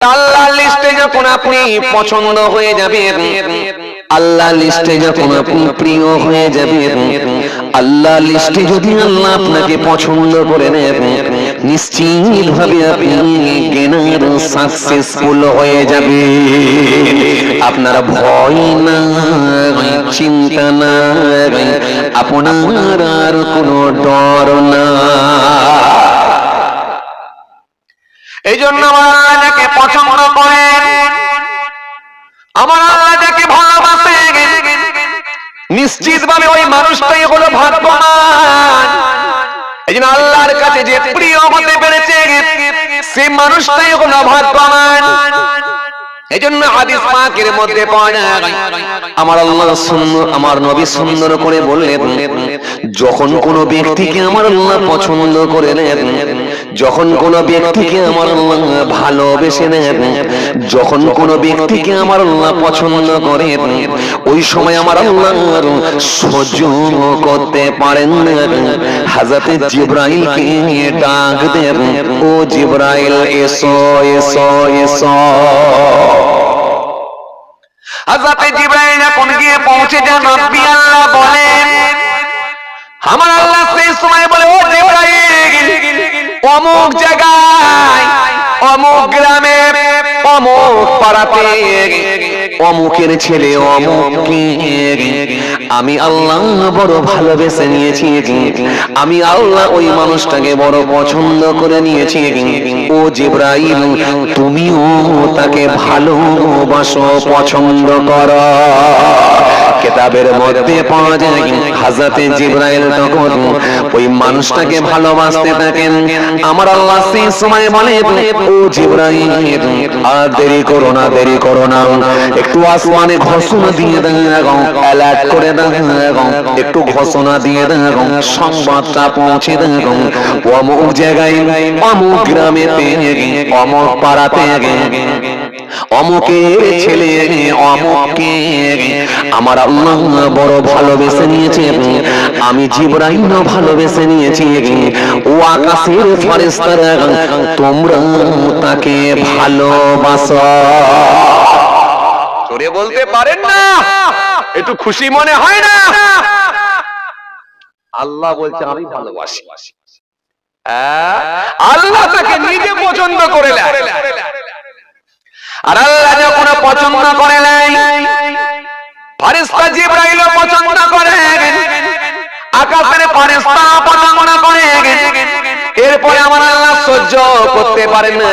আল্লাহর লিস্টে যখন আপনি পছন্দ হয়ে যাবেন, আল্লাহ লিস্টে যখন আপনি প্রিয় হয়ে যাবেন, আল্লাহ লিস্টে যদি আল্লাহ আপনাকে পছন্দ করে নেন, নিশ্চিত ভাবে আপনি গেনার সাকসেসফুল হয়ে যাবে। আপনার ভয় না, চিন্তা না, আপনার আর কোনো ডর না। এই জন্য আমার আল্লাহ যাকে পছন্দ করেন, আমার আল্লাহ যাকে ভালোবাসে, নিশ্চিত ভাবে ওই মানুষটাই হলো ভাগ্যবান। এই জন্য আল্লাহর কাছে যে প্রিয় হতে পেরেছে, সেই মানুষটাই হলো ভাগ্যবান। এই জন্য হাদিস পাকের মধ্যে পাওয়া যায়, আমার আল্লাহ সুন্দর, আমার নবী সুন্দর করে বললেন, যখন কোনো ব্যক্তিকে আমার আল্লাহ পছন্দ করে নেন, যখন কোনো ব্যক্তিকে আমার আল্লাহ ভালোবেসে নেন, যখন কোনো ব্যক্তিকে আমার আল্লাহ পছন্দ করেন, ওই সময় আমার আল্লাহ সহ্য করতে পারেন না, হযরতে জিবরাইলকে ডাক দেন, ও জিবরাইল এসো এসো এসো। হযরতে জিবরাইল যখন গিয়ে পৌঁছে যান, রব্বি আল্লাহ বলেন, আমার আল্লাহ সেই সময় বলে, ও জিবরাইল, অমুক জায়গায়, অমুক গ্রামে, অমুক পাড়াতে, অমুকের ছেলে অমুককে আমি আল্লাহ বড় ভালোবেসে নিয়েছি, আমি আল্লাহ ওই মানুষটাকে বড় পছন্দ করে নিয়েছি। ও জিবরাইল, তুমিও তাকে ভালোবাসো, পছন্দ করো। কিতাবের মধ্যে পাওয়া যায়, হযরতে জিবরাইল তখন ওই মানুষটাকে ভালোবাসতে থাকেন। আমার আল্লাহ সেই সময় বলে, ও জিবরাইল, আর দেরি করো না, দেরি করো না, একটু আসমানে ঘোষণা দিয়ে দাও, অ্যালার্ট করে দাও, একটু ঘোষণা দিয়ে দাও, সংবাদটা পৌঁছে দাও, অমুক জায়গায়, অমুক গ্রামেতে, অমুক পাড়াতে, অমুকের ছেলে অমুককে আমার আল্লাহ বড় ভালোবেসে নিয়েছে, আমি জিবরাইল ভালোবেসে নিয়েছি। ও আকাশের ফেরেশতারা, তোমরা তাকে ভালোবাসো। জোরে বলতে পারেন না? একটু খুশি মনে হয় না? আল্লাহ বলছে আমি ভালোবাসি। আল্লাহ তাকে নিজে পছন্দ করে নেয়। আর আল্লাহ যখন পছন্দ করে নেয়, ফেরেশতা জিবরাইল পছন্দ করে, আকাশের ফেরেশতা পছন্দ করে, এরপরে আমার আল্লাহ সহ্য করতে পারেন না,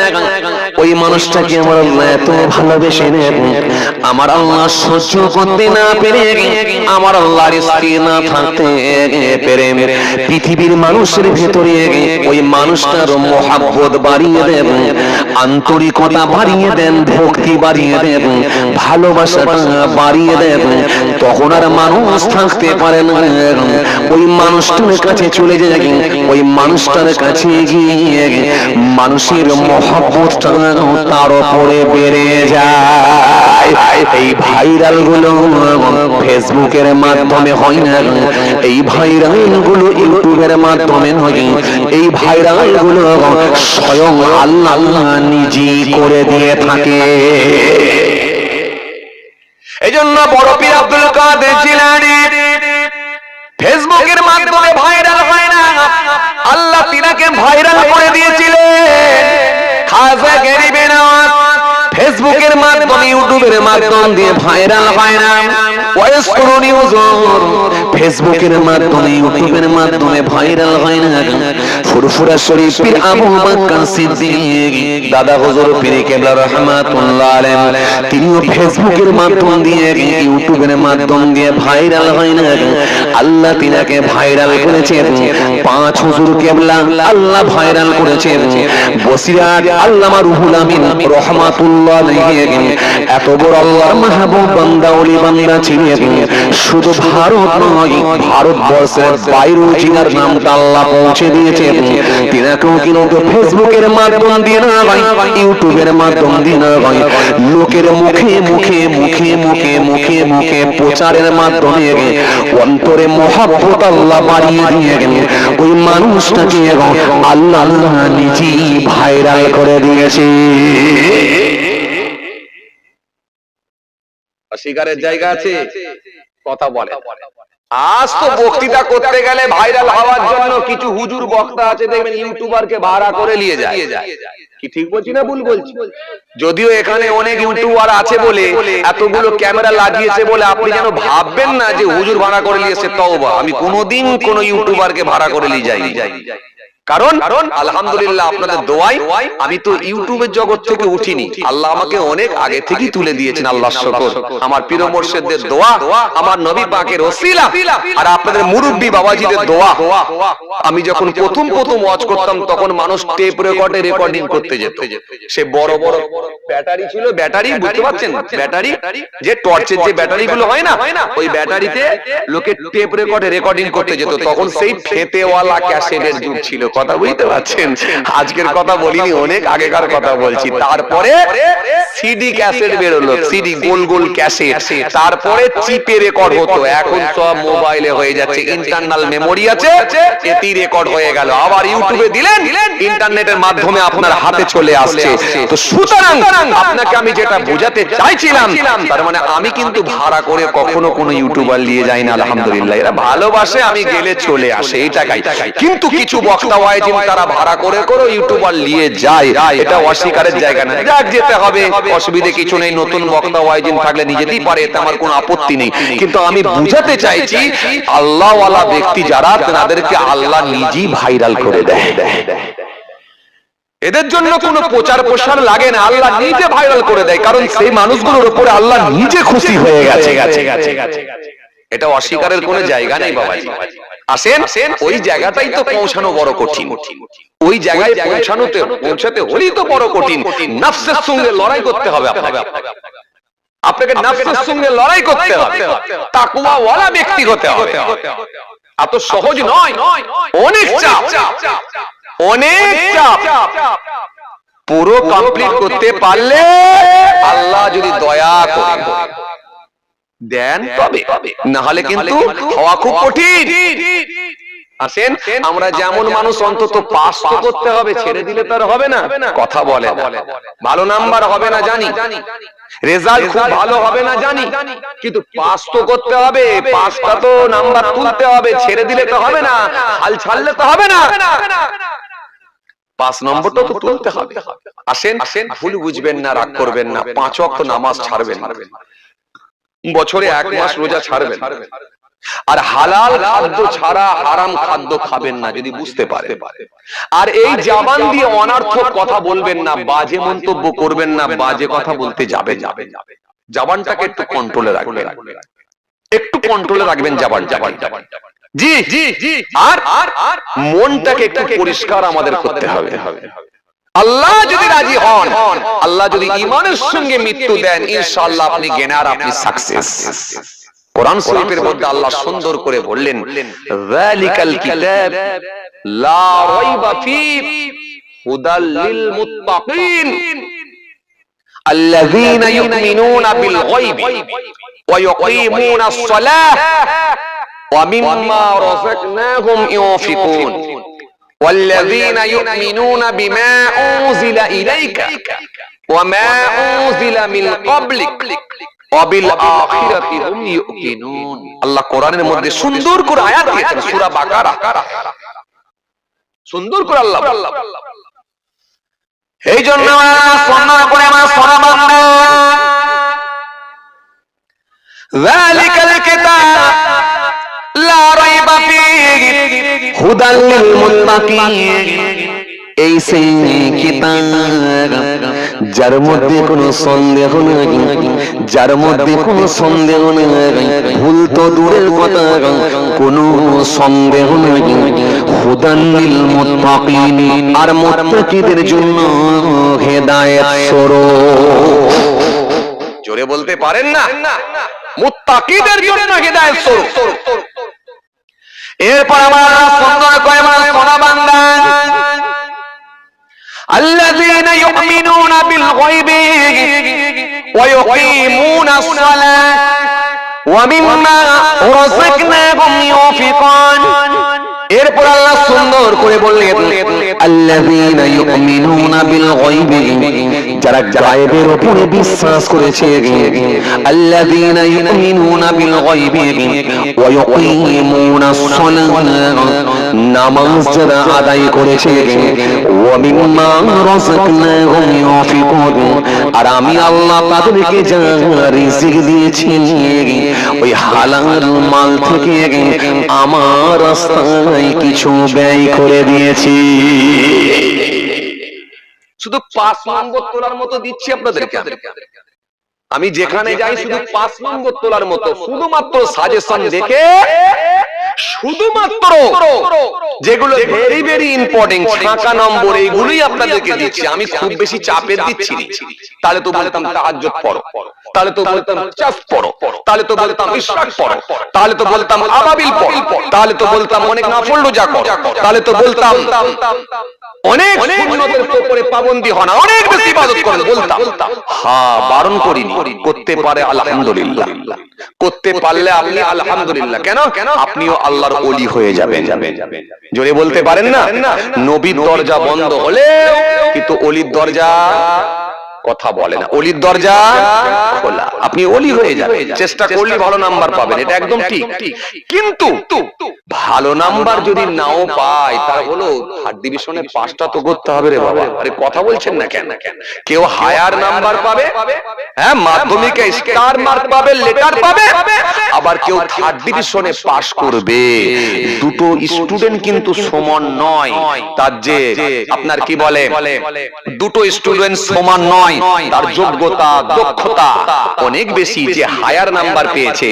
ওই মানুষটাকে আমার আল্লাহ এত ভালোবেসে নেন, আমার আল্লাহ সহ্য করতে না পেরে, আমার আল্লাহর স্ত্রী না থাকতে পেরে, পৃথিবীর মানুষের ভেতরে ওই মানুষটার মহব্বত বাড়িয়ে দেন, আন্তরিকতা বাড়িয়ে দেন, ভক্তি বাড়িয়ে দেন, ভালোবাসাটা বাড়িয়ে দেন। তখন আর মানুষ থাকতে পারে না, ওই মানুষটার কাছে চলে যায়, ওই মানুষটার কাছে গিয়ে মানুষের মহব্বতটা তার উপরে বেড়ে যায়। এই ভাইরাল গুলো ফেসবুকের মাধ্যমে হয় না, এই ভাইরাল গুলো ইউটিউবের মাধ্যমে হয়, এই ভাইরাল গুলো স্বয়ং আল্লাহ নিজে করে দিয়ে থাকে। এজন্য বড় পীর আব্দুল কাদের জিলানী ফেসবুকের মাধ্যমে ভাইরাল হয় না, আল্লাহ তিনাকে ভাইরাল করে দিয়েছিলেন। খাজা গরিবে নওয়াজ ফেসবুকের মাধ্যমে, ইউটিউবের মাধ্যম দিয়ে ভাইরাল হয় না, ওয়াইসকুরুনি হুজুর ফেসবুকের মাধ্যমে, ইউটিউবের মাধ্যমে ভাইরাল হয় না। ফুরফুরা শরীফ পীর আবু বকর সিদ্দিক দাদা হুজুর পীর কেবলা রাহমাতুল্লাহ আলাইহি, তিনিও ফেসবুকের মাধ্যম দিয়ে, ইউটিউবের মাধ্যম দিয়ে ভাইরাল হয় না, আল্লাহ তিনাকে ভাইরাল করেছেন। পাঁচ হুজুর কেবলা আল্লাহ ভাইরাল করেছেন। বসিরাত আল্লামা রুহুল আমিন রাহমাতুল্লাহ আলাইহি এত বড় আল্লাহর মাহবুব বান্দা, ওলি বান্দা ছিল, শুধু ভারত নয়, ভারতবর্ষের বাইরেও জিনার নামটা আল্লাহ পৌঁছে দিয়েছে। তিনাকেও কিন্তু ফেসবুকের মাধ্যম দিয়ে না ভাই, ইউটিউবের মাধ্যম দিয়ে না ভাই, লোকের মুখে মুখে মুখে মুখে মুখে মুখে প্রচারের মাধ্যমে অন্তরে মহব্বত আল্লাহ বাড়িয়ে দিয়ে ওই মানুষটাকে আল্লাহ নিজেই ভাইরাল করে দিয়েছে। অস্বীকারের জায়গা আছে? কথা বলে। আজ তো বক্তৃতা করতে গেলে ভাইরাল হওয়ার জন্য কিছু হুজুর বক্তা আছে, দেখবেন ইউটিউবারকে ভাড়া করে নিয়ে যায়। কি ঠিক বলছি না ভুল বলছি? যদিও এখানে অনেক ইউটিউবার আছে বলে এতগুলো ক্যামেরা লাগিয়েছে বলে আপনি যেন ভাববেন না যে হুজুর ভাড়া করে নিয়েছে। তওবা, আমি কোনোদিন কোনো ইউটিউবারকে ভাড়া করে নিয়ে যাইনি। কারণ আলহামদুলিল্লাহ আপনাদের দোয়ায় আমি তো ইউটিউবের জগৎ থেকে উঠিনি, আল্লাহ আমাকে অনেক আগে থেকেই তুলে দিয়েছেন। আল্লাহর শুকর, আমার পীর মুর্শিদদের দোয়া, আমার নবী পাকের ওসিলা, আর আপনাদের মুরব্বি বাবাজিদের দোয়া। আমি যখন প্রথম ওয়াজ করতাম তখন মানুষ টেপ রেকর্ডে রেকর্ডিং করতে যেত। সে বড় বড় ব্যাটারি ছিল, ব্যাটারি বুঝতে পারছেন, ব্যাটারি যে টর্চের যে ব্যাটারি গুলো হয় না, ওই ব্যাটারিতে লোকে টেপ রেকর্ডে রেকর্ডিং করতে যেত। তখন সেই ফেতেওয়ালা ক্যাসেটের যুগ ছিল। কথা বুঝতে পারছেন? আজকের কথা বলিনি, অনেক আগেকার কথা বলছি। তারপরে সিডি ক্যাসেট বেরোলো, সিডি গোল গোল ক্যাসেট, তারপরে চিপে রেকর্ড হতো। এখন সব মোবাইলে হয়ে যাচ্ছে, ইন্টারনাল মেমোরি আছে, এতেই রেকর্ড হয়ে গেল। আবার ইউটিউবে দিলেন, ইন্টারনেটের মাধ্যমে আপনার হাতে চলে আসছে। তো সুতরাং আপনাকে আমি যেটা বোঝাতে চাইছিলাম, তার মানে আমি কিন্তু ভাড়া করে কখনো কোনো ইউটিউবার নিয়ে যাই না। আলহামদুলিল্লাহ, এরা ভালোবাসে, আমি গেলে চলে আসে, এই টাকাই। কিন্তু কিছু বক্তা ওয়াইজিন তারা ভাড়া করে করে ইউটিউবার নিয়ে যায়, এটা অস্বীকারের জায়গা না। যাক, যেতে হবে, অসুবিধা কিছু নেই। নতুন বক্তা ওয়াইজিন থাকলে নিজেতেই পারে, এতে আমার কোনো আপত্তি নেই। কিন্তু আমি বুঝাতে চাইছি আল্লাহওয়ালা ব্যক্তি যারা, তাদেরকে আল্লাহ নিজেই ভাইরাল করে দেয়। এদের জন্য কোনো প্রচার প্রসার লাগে না, আল্লাহ নিজে ভাইরাল করে দেয়। কারণ সেই মানুষগুলোর উপরে আল্লাহ নিজে খুশি হয়ে গেছে। এটা অস্বীকারের কোনো জায়গা নেই বাবাজি। আসেন, ওই জায়গাটাই তো পৌঁছানো বড় কঠিন। ওই জায়গায় পৌঁছাতে হলেই তো বড় কঠিন। নফসের সঙ্গে লড়াই করতে হবে আপনাকে নফসের সঙ্গে লড়াই করতে হবে, তাকওয়াওয়ালা ব্যক্তি হতে হবে। এত সহজ নয়, অনেক চাপ, অনেক চাপ। পুরো কমপ্লিট করতে পারলে আল্লাহ যদি দয়া করে দেন তবে, না হলে কিন্তু হওয়া খুব কঠিন। আসেন, আমরা যেমন মানুষ অন্তত পাস তো করতে হবে, ছেড়ে দিলে তো আর হবে না। কথা বলে, ভালো নাম্বার হবে না জানি, রেজাল্ট খুব ভালো হবে না জানি, কিন্তু পাস তো করতে হবে। পাসটা তো নাম্বার তুলতে হবে, ছেড়ে দিলে তো হবে না, হাল ছাড়লে তো হবে না। 5 নম্বরটা তো তুলতে হবে। আসেন, ভুল বুঝবেন না, রাগ করবেন না। 5 ওয়াক্ত নামাজ ছাড়বেন, বছরে 1 মাস রোজা ছাড়বেন, আর হালাল খাদ্য ছাড়া হারাম খাদ্য খাবেন না যদি বুঝতে পারে। আর এই জবান দিয়ে অনর্থক কথা বলবেন না, বাজে মন্তব্য করবেন না, বাজে কথা বলতে যাবেন। জবানটাকে একটু কন্ট্রোলে রাখবেন, একটু কন্ট্রোলে রাখবেন জবানটা। জি জি জি। আর মনটাকে একটু পরিষ্কার আমাদের করতে হবে। আল্লাহ যদি রাজি হন, আল্লাহ যদি ঈমানের সঙ্গে মৃত্যু দেন, ইনশাআল্লাহ আপনি গেনার, আপনি সাকসেস। কোরআন শরীফের মধ্যে আল্লাহ সুন্দর করে বললেন, যালিকাল কিতাব লা রাইবা ফীহি হুদাল লিল মুত্তাকিন আল্লাযীনা ইউমিনুনা বিল গায়বি ওয়া ইউকিমুনাস সালাহ ওয়া মিম্মা রাযাকনাহুম ইউনফিকুন والذين يؤمنون بما أنزل إليك وما أنزل من قبلك وبالآخرة هم يؤمنون। আল্লাহ কোরআনের মধ্যে সুন্দর করে আয়াত দিয়েছেন, সূরা বাকারা, সুন্দর করে আল্লাহ। এই জন্য সুন্নাহ করে আমার সোনা বান্দা, যালিকাল কিতাব লা রাইবা ফীহি হুদাল লিল মুত্তাকিন। এই সেই কিতাব যার মধ্যে কোনো সন্দেহ নেই, যার মধ্যে কোনো সন্দেহ নেই, ভুল তো দূরের কথা, কোনো সন্দেহ নেই। হুদাল লিল মুত্তাকিন, আর মুত্তাকিদের জন্য হেদায়েত স্বরূপ। জোরে বলতে পারেন না? মুত্তাকিদের জন্য হিদায়াত স্বরূপ। এরপর আমার সুন্দর করে আমার সোনা বান্দা الذين يؤمنون بالغيب ويقيمون الصلاة ومما رزقناهم ينفقون। এরপর আল্লাহ সুন্দর করে বললেন আল্লাযীনা ইউমিনুনা বিল গায়বি, যারা গায়েবের উপরে বিশ্বাস করেছে, আল্লাযীনা ইউমিনুনা বিল গায়বি ওয়া ইউকিমুনাস সালাহ, নামাজ যারা আদায় করেছে, ওয়া মিম্মা রাযাকনাহুম ইউনফিকুন, আর আমি আল্লাহ তাদেরকে যা রিজিক দিয়েছি ওই হালাল মাল থেকে আমার রাস্তায় কিছু ব্যয় করে দিয়েছি। শুধু 5 নম্বর তোলার মতো দিচ্ছি আপনাদেরকে। আমি যেখানে যাই শুধু 5 নম্বর তোলার মতো, শুধুমাত্র সাজেশন দেখে, শুধুমাত্র যেগুলো ভেরি ভেরি ইম্পর্টেন্ট ছাঁকা নম্বর এইগুলোই আপনাদেরকে দিচ্ছি। আমি খুব বেশি চাপের দিচ্ছি না। তাহলে তো বলতাম তাহাজ্জুদ পড়ো, তাহলে তো বলতাম চাস পড়ো, তাহলে তো বলতাম ইশরাক পড়ো, তাহলে তো বলতাম আবাবিল পড়ো, তাহলে তো বলতাম অনেক নফল রোজা করো, তাহলে তো বলতাম অনেক সুন্নতের উপরে পাবন্দী হন, অনেক বেশি ইবাদত করেন বলতাম। হ্যাঁ, বারণ করিনি, করতে পারে আলহামদুলিল্লাহ, করতে পারলে আপনি আলহামদুলিল্লাহ। কেন? আপনিও আল্লাহর ওলি হয়ে যাবেন। জোরে বলতে পারেন না? নবীর দরজা বন্ধ হলে কিন্তু ওলির দরজা কথা বলে না, ওলির দরজা খোলা। আপনি ওলি হয়ে যাবেন, চেষ্টা করলে ভালো নাম্বার পাবেন, এটা একদম ঠিক। কিন্তু ভালো নাম্বার যদি নাও পায়, তার হলো থার্ড ডিভিশনে পাসটা তো করতে হবে রে বাবা। আরে কথা বলছেন না কেন? কেউ হায়ার নাম্বার পাবে, হ্যাঁ মাধ্যমিকে স্টার মার্ক পাবে, লেটার পাবে, আবার কেউ থার্ড ডিভিশনে পাস করবে। দুটো স্টুডেন্ট কিন্তু সমান নয়। তার যে আপনার কি বলে, দুটো স্টুডেন্ট সমান নয়, তার যোগ্যতা দক্ষতা অনেক বেশি। যে হায়ার নাম্বার পেয়েছে,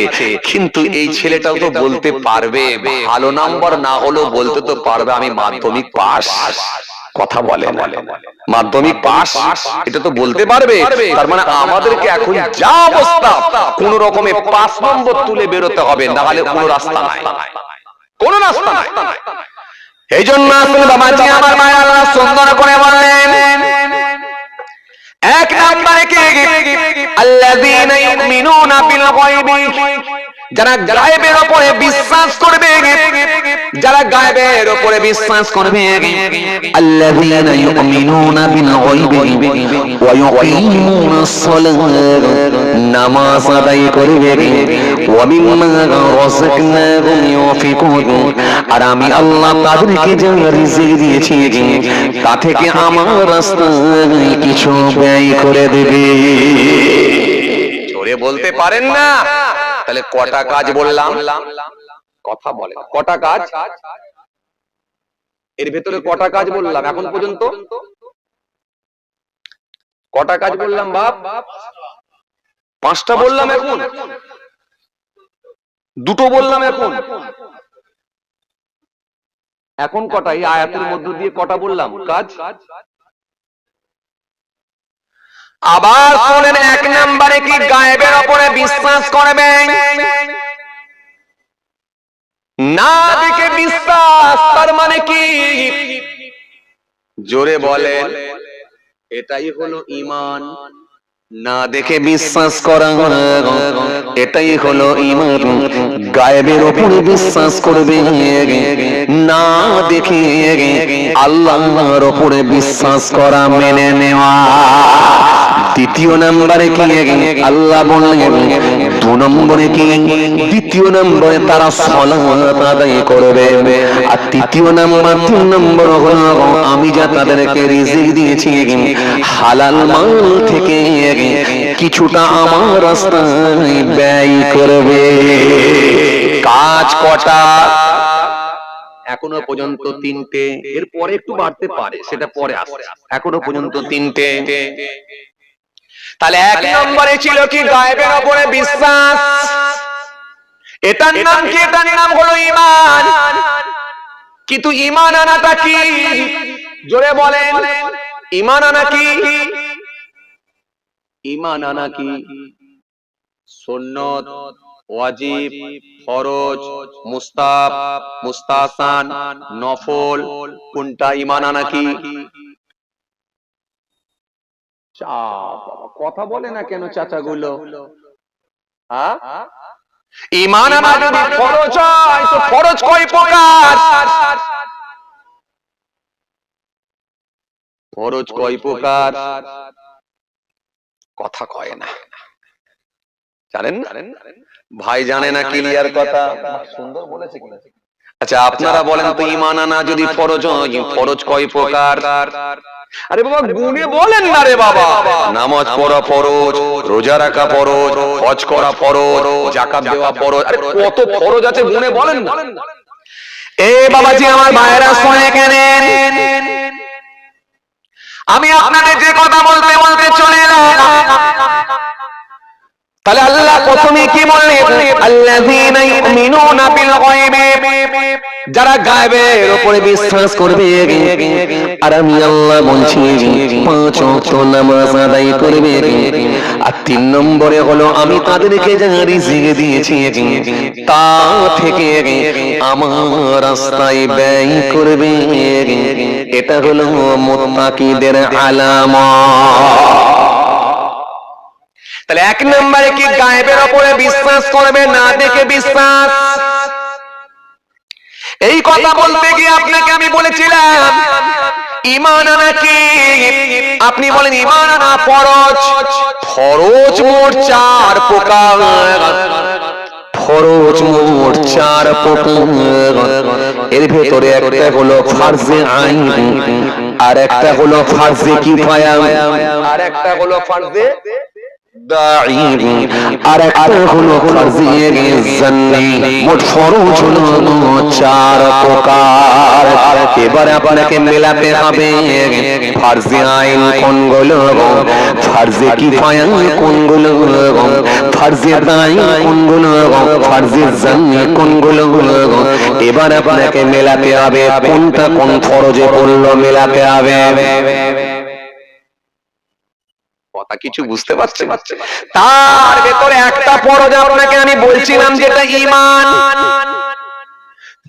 কিন্তু এই ছেলেটাও তো বলতে পারবে, ভালো নাম্বার না হলেও বলতে তো পারবে আমি মাধ্যমিক পাস। কথা বলে না, মাধ্যমিক পাস এটা তো বলতে পারবে। তার মানে আমাদেরকে এখন যা অবস্থা, কোন রকমে 5 নম্বর তুলে বেরোতে হবে, না হলে কোনো রাস্তা নাই, কোনো রাস্তা নাই। এই জন্য আসলে বাবাজি আমার মায়ের আল্লাহ সুন্দর করে বললেন, এক নম্বরে কে? আল্লাযীনা ইউমিনুনা বিল গায়বি, যারা গায়েবের উপরে বিশ্বাস করবে, যারা গায়েবের উপরে বিশ্বাস করবে। আল্লাযীনা ইউমিনুনা বিল গায়বি ওয়া ইউকিমুনাস সালাহ, নামাজ আদায় করবে, ওয়া মিম্মা রাযাকনাহুম ইউনফিকুন, আর আমি আল্লাহ তাদেরকে যা রিজিক দিয়েছি তা থেকে আমার রাস্তায় কিছু ব্যয় করে দেবে। জোরে বলতে পারেন না? তাহলে কটা কাজ বললাম? কথা বলে কটা কাজ? এর ভেতরে কটা কাজ বললাম এখন পর্যন্ত? কটা কাজ বললাম বাপ? 5টা বললাম, এখন 2টো বললাম। এখন কটা? এই আয়াতের মধ্য দিয়ে কটা বললাম কাজ? আবার শোনেন, 1 নম্বরে কি গায়েবের উপরে বিশ্বাস করবেন, না দেখে বিশ্বাস। তার মানে কি? জোরে বলেন, এটাই হলো ঈমান। না দেখে বিশ্বাস করা, এটাই হলো ঈমান। গায়েবের উপরে বিশ্বাস করবে, না দেখে আল্লাহর উপরে বিশ্বাস করা, মেনে নেওয়া। দ্বিতীয় নম্বরে কি? আল্লাহ বললেন 2 নম্বরে কি? দ্বিতীয় নম্বরে তারা সালাত আদায় করবে। আর 3 নম্বর হলো আমি যা তাদেরকে রিজিক দিয়েছি হালাল মাল থেকে কিছুটা আমার রাস্তায় ব্যয় করবে। কাজ কটা? এখনো পর্যন্ত 3টে, এরপরে একটু বাড়তে পারে, সেটা পরে আসছে। এখনো পর্যন্ত 3টে। তাহলে 1 নম্বরে ছিল কি? গায়েবের উপরে বিশ্বাস। এটার নাম কি? এটার নাম হলো ঈমান। কিন্তু ঈমান আনাটা কি? জোরে বলেন, ঈমান আনা কি? ঈমান আনা কি? সুন্নত, ওয়াজিব, ফরজ, মুস্তাহাব, মুস্তাহসান, নফল, কোনটা ঈমান আনা কি? কথা বলে না কেন চাচাগুলো? হ্যাঁ, ঈমান আনা যদি ফরজ হয় তো ফরজ কয় প্রকার? ফরজ কয় প্রকার? কথা কয় না, জানেন না? ভাই জানে না, ক্লিয়ার কথা। সুন্দর বলেছে কি? আচ্ছা আপনারা বলেন তো, ঈমান আনা যদি ফরজ হয়, ফরজ কয় প্রকার? আরে বাবা গুনে বলেন না রে বাবা। নামাজ পড়া ফরজ, রোজা রাখা ফরজ, হজ করা ফরজ, যাকাত দেওয়া ফরজ। আরে কত ফরজ আছে, গুনে বলেন না। এ বাবাজি আমার ভাইরা শুনে কেনেন, আমি আপনাদের যে কথা বলতে বলতে চলে এলাম, তাহলে আল্লাহ প্রথমে কি বললেন? আল্লাযীনা ইউমিনুনা বিল গায়বি, যারা গায়বের উপরে বিশ্বাস করবে। আর আমি আল্লাহ বলছি 5 ওয়াক্ত নামাজ আদায় করবে। আর 3 নম্বরে হলো আমি তাদেরকে যা রিজিক দিয়েছি তা থেকে আমার রাস্তায় ব্যয় করবে। এটা হলো মুত্তাকিদের আলামত। তাহলে 1 নম্বরে কি গায়েবের উপরে বিশ্বাস করবে, না দেখে বিশ্বাস? এই কথা বলতে গিয়ে আপনাকে আমি বলেছিলাম ঈমান আনা কি? আপনি বলেন ঈমান আনা ফরজ। ফরজ মোট 4 প্রকার। ফরজ মোট 4 প্রকার। এর ভেতরে একটা হলো ফরজে আইন, আর একটা হলো ফরজে কিফায়া, আর একটা হলো ফরজে দাঈ, আর একটা হলো ফরজে জান্নি। মোট ফরজ হলো 4 প্রকার। এবারে আপনাকে মেলাতে হবে ফরজে আইন কোনগুলো, ফরজে কিফায়া কোনগুলো, ফরজে দাঈ কোনগুলো, ফরজে জান্নি কোনগুলো। এবার আপনাকে মেলাতে হবে কোনটা কোন ফরজে পড়লো, মেলাতে হবে। কথা কিছু বুঝতে পারছেন? তার ভেতরে একটা ফরজ আপনাকে আমি বলছিলাম যেটা ঈমান,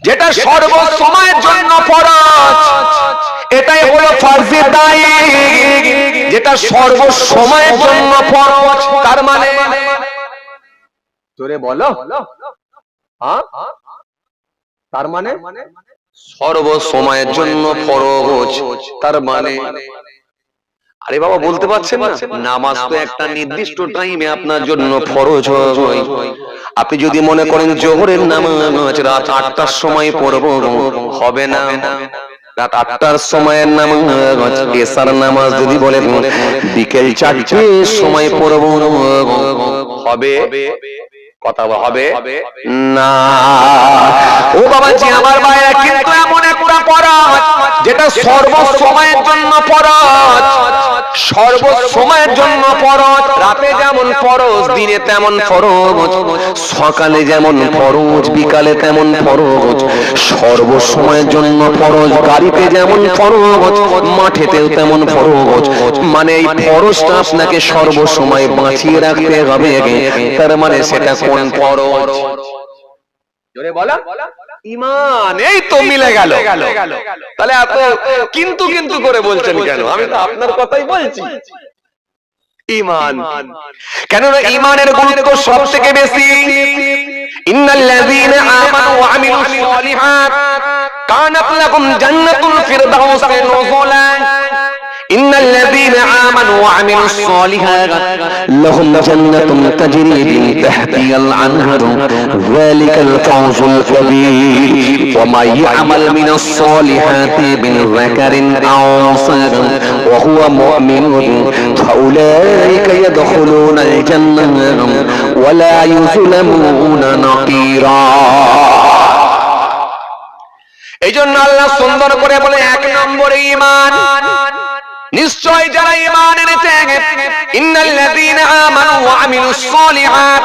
যেটা সর্বসময়ের জন্য ফরজ। এটাই হলো ফরজে দাঈ, যেটা সর্বসময়ের জন্য ফরজ। তার মানে জোরে বলো, হ্যাঁ, তার মানে সর্বসময়ের জন্য ফরজ। তার মানে আরে বাবা বলতে পারছেন না? নামাজ তো একটা নির্দিষ্ট টাইমে আপনার জন্য ফরজ হয়। আপনি যদি মনে করেন জোহরের নামাজ রাত 8টার সময় পড়বো, হবে না। রাত 8টার সময়ের নামাজ, এশার নামাজ যদি বলেন বিকেল 4টার সময় পড়বো, হবে? কথা হবে না। ও বাবাজি আমার ভাইরা, কিন্তু এমন একটা ফরজ যেটা সর্বসময়ের জন্য ফরজ। সর্বসময়ের জন্য ফরজ। রাতে যেমন ফরজ, দিনে তেমন ফরজ, সকালে যেমন ফরজ, বিকালে তেমন ফরজ, সর্বসময়ের জন্য ফরজ। গাড়িতে যেমন ফরজ, মাঠেতেও তেমন ফরজ। মানে এই ফরজটা আপনাকে সর্বসময় বাঁচিয়ে রাখতে হবে। তার মানে সেটা কোন ফরজ? জোরে বলো। ঈমান। এই তো মিলে গেল। তাহলে এত কিন্তু কিন্তু করে বলছেন কেন? আমি তো আপনার কথাই বলছি। ঈমান। কেননা ঈমানের গুরুত্ব সবথেকে বেশি। ইন্নাল্লাযীনা আমানু ওয়া আমিলুস সালিহাত কানাত লাকুম জান্নাতুল ফিরদাউসি নুজুলা। ইন্নাল্লাযীনা আমানু ওয়া আমিলুস সালিহাত লাহুম জান্নাতুন তাজরি মিন তাহতিহাল আনহারু যালিকাল ফাওজুল কাবীর। ওয়া মান ইয়া'মাল মিনাস সালিহাতি মিন যাকারিন আও উনসা ওয়া হুয়া মুমিনুন ফাউলাইকা ইয়াদখুলুনাল জান্নাহ ওয়া লা ইউযলামুনা নাকিরা। এইজন্য আল্লাহ সুন্দর করে বলে 1 নম্বরে ঈমান। নিশ্চয় যারা ঈমান এনেছে, ইন্নাল্লাযীনা আমানু ওয়া আমিলুস সালিহাত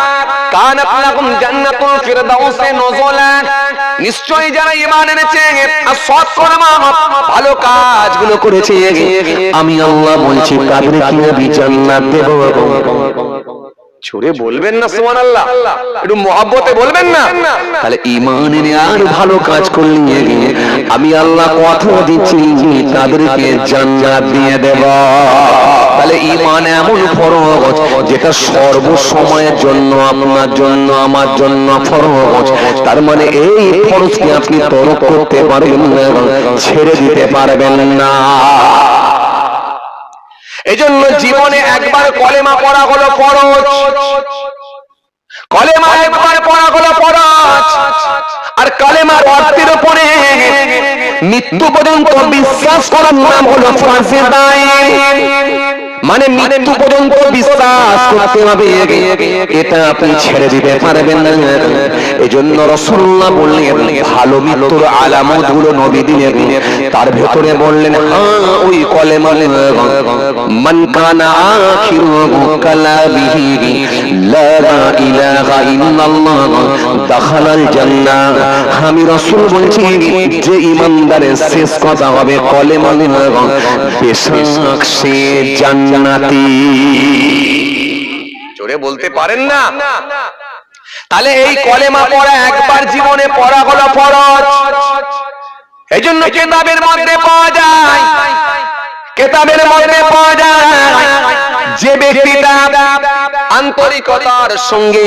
কানাত লাকুম জান্নাতুল ফিরদাউসি নুজুলা। নিশ্চয় যারা ঈমান এনেছে আর সৎ কর্ম ভালো কাজগুলো করেছে, আমি আল্লাহ বলছি তাদেরকে আমি জান্নাত দেব। জোরে বলবেন না সুবহানাল্লাহ, একটু মহব্বতে বলবেন না। তাহলে ঈমানের আর ভালো কাজ করলে আমি আল্লাহ কথা দিচ্ছি তাদেরকে জান্নাত দিয়ে দেব। তাহলে ঈমান এমন ফরজ যেটা সর্ব সময়ের জন্য, আপনার জন্য, আমার জন্য ফরজ। তার মানে এই ফরজকে আপনি তরক করতে পারবেন না, ছেড়ে দিতে পারবেন না। এজন্য জীবনে একবার কলেমা পড়া হলো ফরজ, কলেমা একবার পড়া হলো ফরজ। আর কালেমার অর্থের উপরে মৃত্যু পর্যন্ত বিশ্বাস করার নাম হলো ফারজে। মানে মৃত্যু পর্যন্ত বিশ্বাস করতে হবে, এটা আপনি ছেড়ে দিতে পারবেন না। এজন্য রাসূলুল্লাহ বললেন ভালো মৃত্যুর আলামত গুলো নবী দিলেন, তার ভেতরে বললেন হ্যাঁ ওই কলেমা মান কানা আখিরু কালামিহি লা ইলাহা ইল্লাল্লাহ দাখালাল জান্নাহ। আমি রাসূল বলছি যে ঈমানদারের শেষ কথা হবে কলেমা, বেশক সে জান্নাতি। জোরে বলতে পারেন না? তাহলে এই কলেমা পড়া একবার জীবনে পড়া হলো ফরজ। এজন্য কিতাবের মধ্যে পাওয়া যায়, কিতাবের মধ্যে পাওয়া যায় যে ব্যক্তিটা আন্তরিকতার সঙ্গে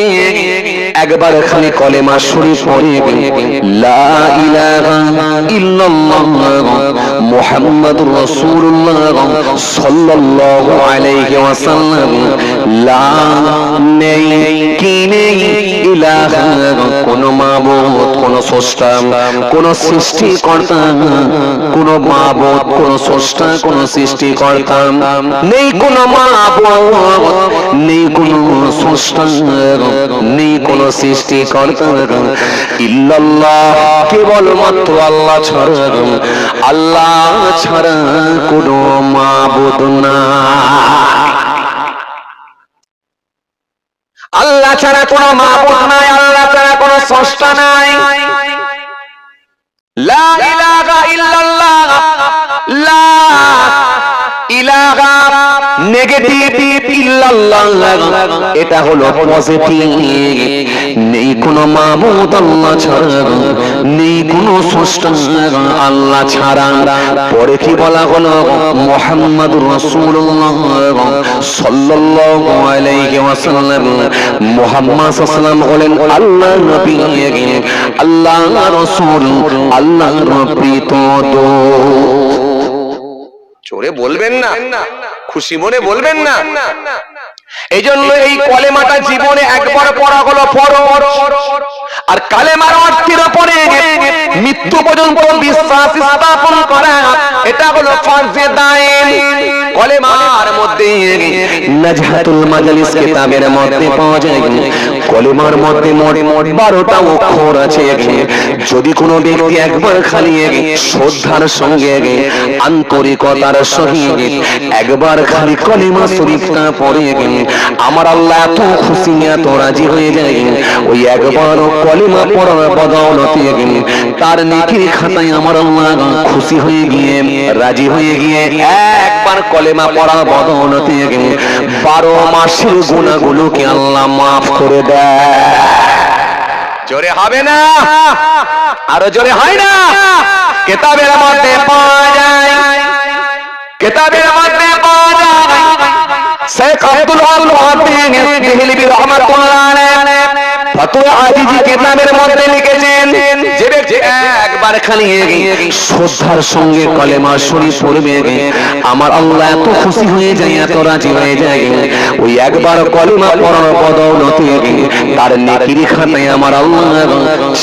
একবার খালি কলেমা শরীফ পড়ে লা ইলাহা ইল্লাল্লাহ মুহাম্মাদুর রাসূলুল্লাহ সাল্লাল্লাহু আলাইহি ওয়াসাল্লাম, লা নেই কি নেই ইলাহা, কোন মাবুদ, কোন স্রষ্টা, কোন সৃষ্টিকর্তা, কোন মাবুদ, কোন স্রষ্টা, কোন সৃষ্টিকর্তা নেই, কোন মাবুদ নেই, কোন স্রষ্টা নেই, কোন সৃষ্টিকর্তা ইল্লাল্লাহ, কেবলমাত্র আল্লাহ ছাড়া, আল্লাহ ছাড়া কোন মাবুদ না। আল্লাহ ছাড়া কোন মাবুদ নাই, আল্লাহ ছাড়া কোন স্রষ্টা নাই। লা ইলাহা ইল্লাল্লাহ, লা ইলাহা নেগেটিভ, ইল্লাল্লাহ এটা হলো পজিটিভ। নেই কোন মাবুদ আল্লাহ ছাড়া, নেই কোন স্রষ্টা আল্লাহ ছাড়া। পরে কি বলা হলো মুহাম্মাদুর রাসূলুল্লাহ সাল্লাল্লাহু আলাইহি ওয়াসাল্লাম, মুহাম্মদ সাল্লাল্লাহু আলাইহি ওয়াসাল্লাম বলেন আল্লাহ নবী, আল্লাহ রাসূল, আল্লাহর প্রীত দূত। জোরে বলবেন না, খুশি মনে বলবেন না। এজন্য এই কলেমাটা জীবনে একবার পড়া হলো ফরজ। আর কালেমার অর্থের উপরে মৃত্যু পর্যন্ত বিশ্বাস স্থাপন করা, এটা হলো ফরজে দায়েম। কলেমার মধ্যে নাজহাতুল মাজলিস কিতাবের মধ্যে পাওয়া যায় কলেমার মধ্যে মোট 12টা অক্ষর আছে। যদি কোনো ব্যক্তি একবার খালি শ্রদ্ধার সঙ্গে আন্তরিকতার সহিত একবার খালি কলেমা শরীফটা পড়ে আমার আল্লাহ এত খুশি, এত রাজি হয়ে যায়, ওই একবার কলেমা পড়ার বদৌলতে তার নেকির খাতায় আমার আল্লাহ খুশি হয়ে গিয়ে, রাজি হয়ে গিয়ে একবার কলেমা পড়ার বদৌলতে 12 মাসের গুনাহগুলোকে আল্লাহ মাফ করে দেয়। জোরে হবে না? আরো জোরে হয় না? কিতাবের মধ্যে পাওয়া যায়, কিতাবের মধ্যে পাওয়া যায় শেখ আব্দুল ওয়াহাব দেহলভী রাহমাতুল্লাহ আলাইহি ফাতুয়া আজিজি কিতাবের মধ্যে লিখেছেন যে ব্যক্তি একবার খালি শ্রদ্ধার সঙ্গে কলেমা শরীফ পড়বে আমার আল্লাহ এত খুশি হয়ে যায়, এত রাজি হয়ে যায়, ওই একবার কলেমা পড়ার বদৌলতে তার নেকির খাতায় আমার আল্লাহ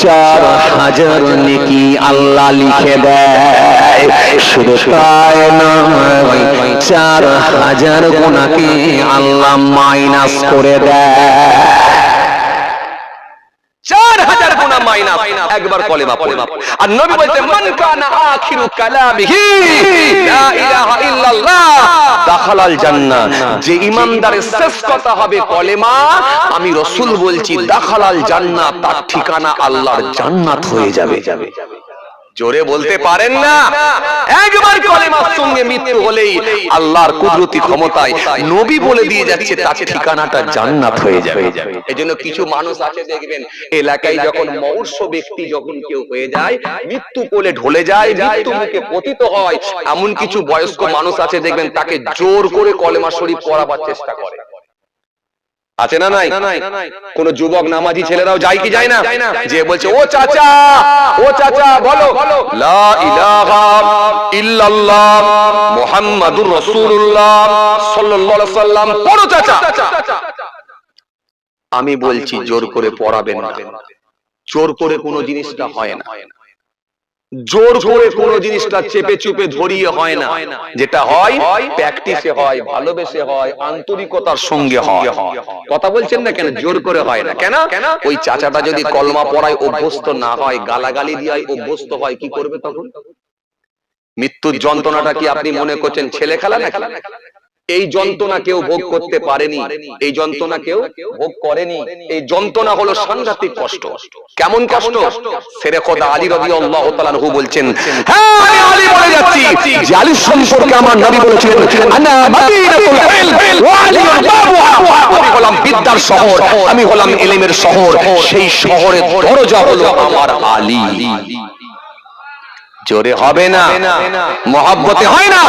4000 নেকি আল্লাহ লিখে দেয়। শুধু তাই নয়, 4000 গুনাহকে আল্লাহ মাইনাস করে দেয়। 4000 গুনাহ মাইনাস একবার কলেমা পড়ে। আর নবী বলেন মান কানা আখিরু কালামিহি লা ইলাহা ইল্লাল্লাহ দাখালাল জান্নাহ, যে ঈমানদারের শেষ কথা হবে কলেমা, আমি রাসূল বলছি দাখালাল জান্নাহ, তার ঠিকানা আল্লাহর জান্নাত হয়ে যাবে। জোরে বলতে পারেন না? একবার কলেমার সঙ্গে মৃত্যু হলেই আল্লাহর কুদরতি ক্ষমতায় নবী বলে দিয়ে যাচ্ছে তার ঠিকানাটা জান্নাত হয়ে যাবে। এজন্য কিছু মানুষ আছে দেখবেন এলাকায় যখন মৌর্ষ ব্যক্তি যখন কেউ হয়ে যায়, মৃত্যু কোলে ঢলে যায়, মৃত্যু মুখে পতিত হয়, এমন কিছু বয়স্ক মানুষ আছে দেখবেন তাকে জোর করে কলেমা শরীফ পড়াবার চেষ্টা করে। আছে না নাই? কোন যুবক নামাজি ছেলেরাও যায় কি যায় না? যে বলছে ও চাচা, ও চাচা বলো লা ইলাহা ইল্লাল্লাহ মুহাম্মাদুর রাসূলুল্লাহ সাল্লাল্লাহু আলাইহি ওয়াসাল্লাম পড়ো চাচা। আমি বলছি জোর করে পড়াবেন না। জোর করে কোনো জিনিসটা হয় না। জোর করে কোনো জিনিসটা চেপে চুপে ধরিয়ে হয় না। যেটা হয় প্র্যাকটিসে হয়, ভালোবেসে হয়, আন্তরিকতার সঙ্গে হয়। কথা বলছেন না কেন? জোর করে হয় না কেন? ওই চাচাটা যদি কলমা পড়ায় অভ্যস্ত না হয়, গালাগালি দিয়ে অভ্যস্ত হয়, কি করবে তখন? মৃত্যুর যন্ত্রণাটা কি আপনি মনে করছেন ছেলে খেলা নাকি? এই যন্ত্রণা কেউ ভোগ করতে পারেনি, এই যন্ত্রণা কেউ ভোগ করেনি। এই যন্ত্রণা হলো সাংঘাতিক কষ্ট। কেমন কষ্ট? সেরে খোদা আলী রাদিয়াল্লাহু তাআলা আনহু বলছেন, হ্যাঁ আমি আলী বলে যাচ্ছি যে আলী সম্পর্কে আমার নবী বলেছিলেন আনা মাদিনাতুল ইলম ওয়া আলিয়ুল বাবুহা। আমি হলাম বিদ্যার শহর, আমি হলাম ইলমের শহর, সেই শহরের দরজা হলো আমার আলী। জোরে হবে না, মহব্বতে হয় না।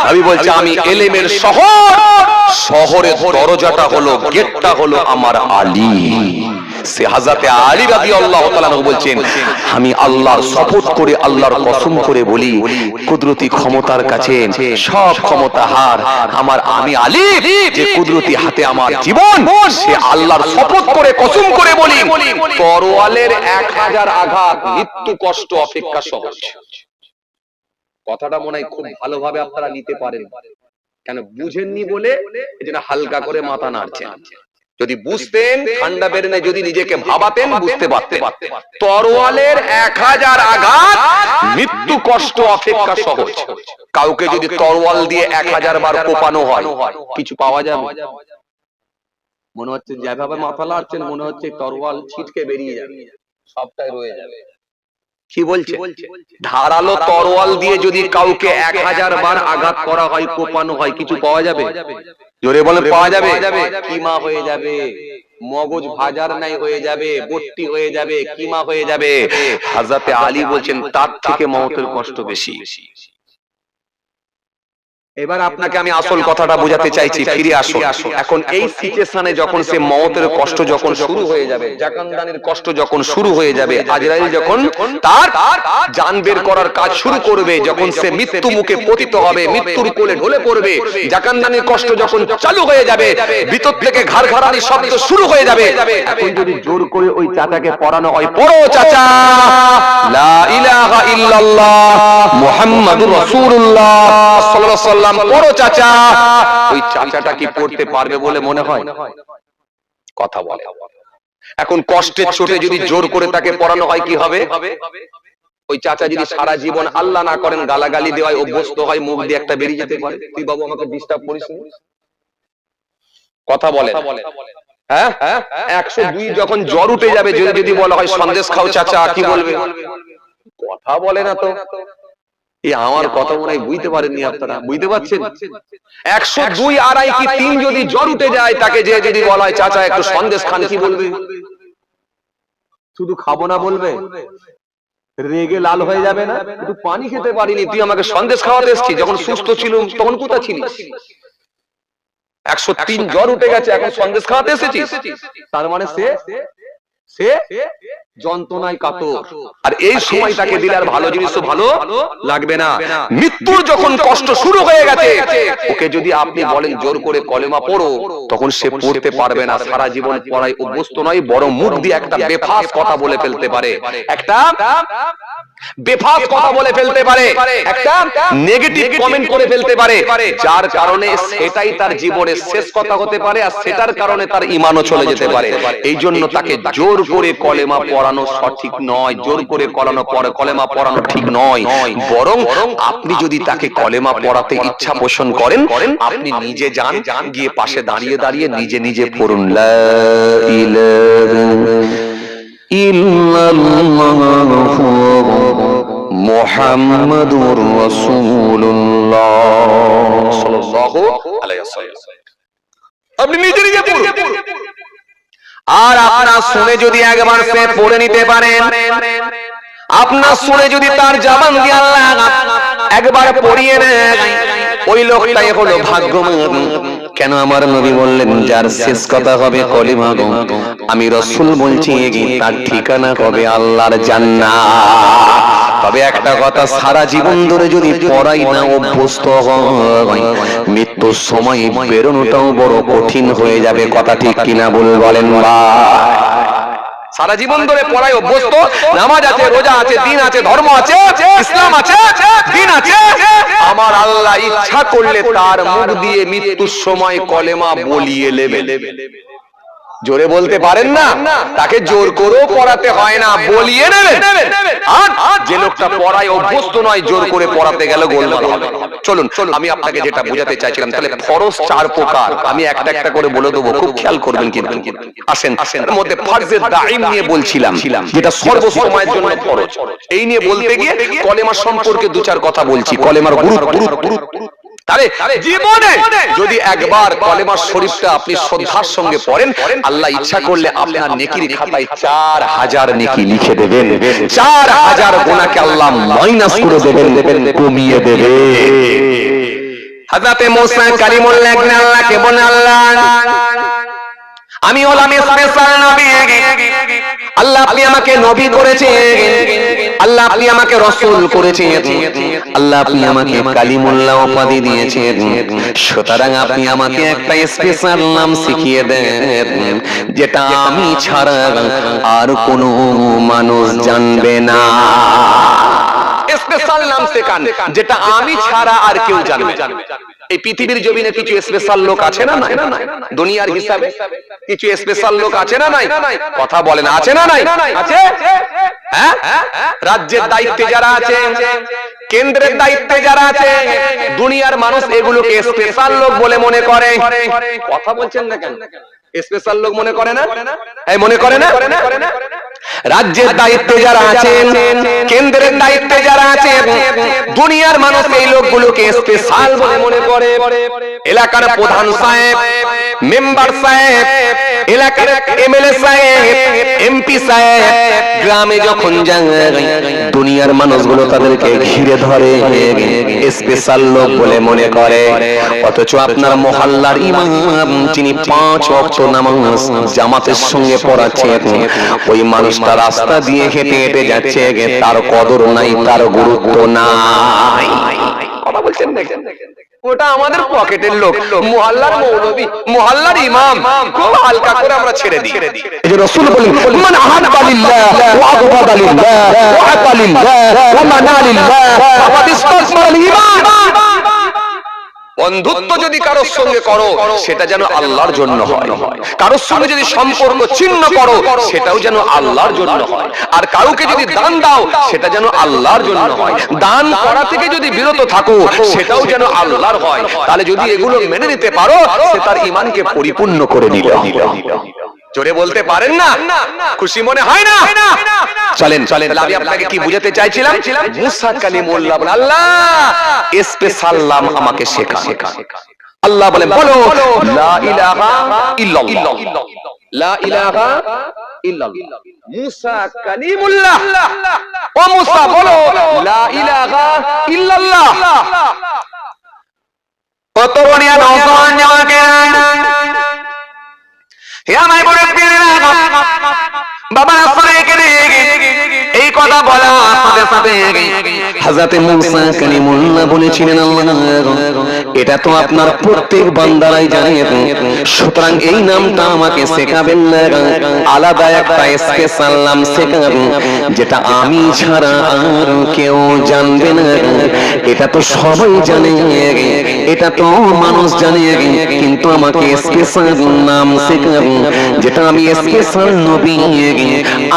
আমি বলছি আমি ইলমের শহর, শহরের দরজাটা হলো, গেটটা হলো আমার আলী। সে হযরতে আলী রাদিয়াল্লাহু তাআলা আনহু বলছেন আমি আল্লাহর শপথ করে, আল্লাহর কসম করে বলি, কুদরতি ক্ষমতার কাছে সব ক্ষমতা হার আমার, আমি আলী যে কুদরতি হাতে আমার জীবন, সে আল্লাহর শপথ করে কসম করে বলি তরোয়ালের 1000 আঘাত মৃত্যু কষ্ট অপেক্ষা সহজ। কথাটা মনে হয় খুব ভালোভাবে আপনারা নিতে পারেন, কেন বুঝেননি বলে এজন্য হালকা করে মাথা নাড়ছেন। যদি বুঝতেন ঠান্ডা বেরেনে যদি নিজেকে ভাবাতেন বুঝতে পারতেন। তরোয়ালের 1000 আঘাত মৃত্যু কষ্ট অপেক্ষা সহজ। কাউকে যদি তরোয়াল দিয়ে 1000 বার কোপানো হয় কিছু পাওয়া যাবে? মনে হচ্ছে যেভাবে মাথা নাড়ছেন মনে হচ্ছে তরোয়াল ছিটকে বেরিয়ে যাবে, সবটাই রয়ে যাবে। কি বলছে? ধারালো তরোয়াল দিয়ে যদি কাউকে 1000 বার আঘাত করা হয়, কোপানো হয়, কিছু পাওয়া যাবে? জোরে বলেন পাওয়া যাবে? কিমা হয়ে যাবে, মগজ ভাজার নাই হয়ে যাবে, বট্টি হয়ে যাবে, কিমা হয়ে যাবে। হযরতে আলী বলছেন তার থেকে মওতের কষ্ট বেশি। এবার আপনাকে আমি আসল কথাটা বোঝাতে চাইছি, ফিরে আসুন। এখন এই সিচুয়েশনে যখন সে মওতের কষ্ট যখন শুরু হয়ে যাবে, জাকানদানির কষ্ট যখন শুরু হয়ে যাবে, আজরাইল যখন তার জান বের করার কাজ শুরু করবে, যখন সে মৃত্যু মুখে পতিত হবে, মৃত্যুর কোলে ঢলে পড়বে, জাকানদানির কষ্ট যখন চালু হয়ে যাবে, ভিতর থেকে ঘাড়ঘাড়ানি শব্দ শুরু হয়ে যাবে, এখন যদি জোর করে ওই চাচাকে পড়ানো হয়, পড়ো চাচা লা ইলাহা ইল্লাল্লাহ মুহাম্মাদুর রাসূলুল্লাহ সাল্লাল্লাহু আলাইহি ওয়াসাল্লাম পড়ো চাচা, ওই চাচাটা কি পড়তে পারবে বলে মনে হয়? কথা বলে। এখন কষ্টের চোটে যদি জোর করে তাকে পড়ানো হয় কি হবে? ওই চাচা যদি সারা জীবন আল্লাহ না করেন গালাগালি দেওয়ায় অভ্যস্ত হয়, মুখ দিয়ে একটা বেরিয়ে যেতে পারে, তুই বাবু আমাকে ডিস্টার্ব করিস না। কথা বলে। হ্যাঁ 102 যখন জ্বর উঠে যাবে, যদি বলা হয় সন্দেশ খাও চাচা, কি বলবে? কথা বলে না তো। এই আমার কথা মনে হয় বুঝতে পারেননি আপনারা, বুঝতে পারছেন? 102 আড়াই কি 3 যদি জ্বর উঠে যায়, তাকে যে যদি বলা হয় চাচা একটু সন্দেশ খান, কি বলবে? শুধু খাবো না বলবে? রেগে লাল হয়ে যাবে না? একটু পানি খেতে পারিনি, তুই আমাকে সন্দেশ খাওয়াতে এসেছিস, যখন সুস্থ ছিলাম তখন কোথায় ছিলিস? 103 জ্বর উঠে গেছে, এখন সন্দেশ খাওয়াতে এসেছিস। তার মানে সে যন্ত্রণায় কাতর। আর এই সময় তাকে দিলে আর ভালো জিনিস তো ভালো লাগবে না। মৃত্যুর যখন কষ্ট শুরু হয়ে গেছে, ওকে যদি আপনি বলেন জোর করে কলেমা পড়ো, তখন সে পড়তে পারবে না। সারা জীবন পড়ায় অভ্যস্ত নয়, বরং মুখ দিয়ে একটা বেফাস কথা বলে ফেলতে পারে, একটা বেফাস কথা বলে ফেলতে পারে, একটা নেগেটিভ কমেন্ট করে ফেলতে পারে, যার কারণে সেটাই তার জীবনের শেষ কথা হতে পারে, আর সেটার কারণে তার ঈমানও চলে যেতে পারে। এই জন্য তাকে জোর করে কলেমা পড়ানো সঠিক নয়, জোর করে কলেমা পড়ানো ঠিক নয়। বরং আপনি যদি তাকে কলেমা পড়াতে ইচ্ছা পোষণ করেন, আপনি নিজে যান, গিয়ে পাশে দাঁড়িয়ে দাঁড়িয়ে নিজে নিজে পড়ুন লা ইলাহা ইল্লাল্লাহু মুহাম্মাদুর রাসূলুল্লাহ সাল্লাল্লাহু আলাইহি ওয়াসাল্লাম। আপনি নিজে নিজে পড়ুন, আর আপনার শুনে যদি একবার সে পড়ে নিতে পারেন, আপনার শুনে যদি তার জবান দিয়ে আল্লাহ একবার পড়িয়ে নেয়, ওই লোকটাই হলো ভাগ্যবান। কেন আমার নবী বললেন যার শেষ কথা হবে কলিমা গো, আমি রাসূল বলছি তার ঠিকানা হবে আল্লাহর জান্নাত। তবে একটা কথা, সারা জীবন ধরে যদি পড়াই না অভ্যস্ত হয়, মৃত্যুর সময় বেরোনোটাও বড় কঠিন হয়ে যাবে। কথা ঠিক কিনা বলেন ভাই? সারা জীবন ধরে পড়ায় অভ্যস্ত, নামাজ আছে, রোজা আছে, দিন আছে, ধর্ম আছে, ইসলাম আছে, দিন আছে, আমার আল্লাহ ইচ্ছা করলে তার মুখ দিয়ে মৃত্যুর সময় কলেমা বলিয়ে নেবে। জোরে বলতে পারেন না? তাকে জোর করেও পড়াতে হয় না, বলিয়ে নেবে। আর যে লোকটা পড়ায় অভ্যস্ত নয়, জোর করে পড়াতে গেলে গোলমাল হবে। চলুন, আমি আপনাকে যেটা বোঝাতে চাইছিলাম, তাহলে ফরজ 4 প্রকার, আমি একটা একটা করে বলে দেবো, খুব খেয়াল করবেন কিন্তু। আসেন, এর মধ্যে ফরজে দাইম নিয়ে বলছিলাম, যেটা সর্বসময়ের জন্য ফরজ। এই নিয়ে বলতে গিয়ে কলেমা সম্পর্কে 2-4 কথা বলছি, কলেমার গুরুত্ব। তাহলে জীবনে যদি একবার কলেমা শরীফটা আপনি শ্রদ্ধার সঙ্গে পড়েন, আল্লাহ ইচ্ছা করলে আপনার নেকির খাতায় 4000 নেকি লিখে দেবেন, 4000 গুনাহকে আল্লাহ মাইনাস করে দেবেন, কমিয়ে দেবেন। হযরত মুসা কালিমুল্লাহ ইবনে আল্লাহকে বলেন, আল্লাহ আমি হলাম স্পেশাল নবী, আল্লাহ আপনি আমাকে নবী করেছেন, আল্লাহ আপনি আমাকে রাসূল করেছেন, আল্লাহ আপনি আমাকে কালিমুল্লাহ উপাধি দিয়েছেন, সুতরাং আপনি আমাকে একটা স্পেশাল নাম শিখিয়ে দেন, যেটা আমি ছাড়া আর কোনো মানুষ জানবে না। স্পেশাল নাম শেখান, যেটা আমি ছাড়া আর কেউ জানবে না। এই পৃথিবীর জমিনে কিছু স্পেশাল লোক আছে না নাই? দুনিয়ার হিসাবে কিছু স্পেশাল লোক আছে না নাই? কথা বলেন, আছে না নাই? আছে। হ্যাঁ, রাজ্যের দায়িত্বে যারা আছে, কেন্দ্রের দায়িত্বে যারা আছে, দুনিয়ার মানুষ এগুলোকে স্পেশাল লোক বলে মনে করে। কথা বলছেন না কেন? স্পেশাল লোক মনে করে না? এই মনে করে না? রাজ্যের দায়িত্বে যারা আছেন, কেন্দ্রের দায়িত্বে যারা আছেন, দুনিয়ার মানুষ এই লোকগুলোকে স্পেশাল বলে মনে করে। এলাকার প্রধান সাহেব, মেম্বার সাহেব, এলাকার এমএলএ সাহেব, এমপি সাহেব গ্রামে যখন যায়, দুনিয়ার মানুষগুলো তাদেরকে ঘিরে ধরে, স্পেশাল লোক বলে মনে করে। অথচ আপনার মহল্লার ইমাম, যিনি 5 ওয়াক্ত নামাজ জামাতের সঙ্গে পড়াচ্ছেন, ওই মানুষটা রাস্তা দিয়ে হেঁটে হেঁটে যাচ্ছে, তার কদর নাই, তার গুরুত্ব নাই। কথা বলছেন না? ওটা আমাদের পকেটের লোক, মহল্লার মৌলবী, মহল্লার ইমাম, খুব হালকা করে আমরা ছেড়ে দিই। এই যে রাসূল বলেন, মান আহাব্বা লিল্লাহ ওয়া আবগাদা লিল্লাহ ওয়া আতা লিল্লাহ ওয়া মানা লিল্লাহ ফাকাদ ইসতাসমাল ঈমান। বন্ধুত্ব যদি কারোর সঙ্গে করো, সেটা যেন আল্লাহর জন্য হয়। কারোর সঙ্গে যদি সম্পর্ক ছিন্ন করো, সেটাও যেন আল্লাহর জন্য হয়। আর কাউকে যদি দান দাও, সেটা যেন আল্লাহর জন্য হয়। দান করা থেকে যদি বিরত থাকো, সেটাও যেন আল্লাহর হয়। তাহলে যদি এগুলো মেনে নিতে পারো, সে তার ঈমানকে পরিপূর্ণ করে নিল। জোরে বলতে পারেন না? খুশি মনে হয় না? চলেন, আমি আপনাকে কি বুঝাতে চাইছিলাম? মুসা কালিমুল্লাহ বলেন, আল্লাহ স্পেশাল নাম আমাকে শেখা। আল্লাহ বলেন, বলো লা ইলাহা ইল্লাল্লাহ, লা ইলাহা ইল্লাল্লাহ। মুসা কালিমুল্লাহ, ও মুসা বলো লা ইলাহা ইল্লাল্লাহ। কত বড়িয়া নওজোয়ান আমাকে বাবা এই কথা বলা সাথে সাথে হযরত মুসা কালিমুল্লাহ বলেছিলেন, আল্লাহ এটা তো আপনার প্রত্যেক বান্দারাই জানে, সুতরাং এই নামটা আমাকে শেখাবেন না, আলাদা একটা স্পেশাল নাম শেখাবেন, যেটা আমি ছাড়া আর কেউ জানবে না। এটা তো সবাই জানে, এটা তো মানুষ জানে, কিন্তু আমাকে স্পেশাল নাম শেখাবেন, যেটা আমি স্পেশাল নবী,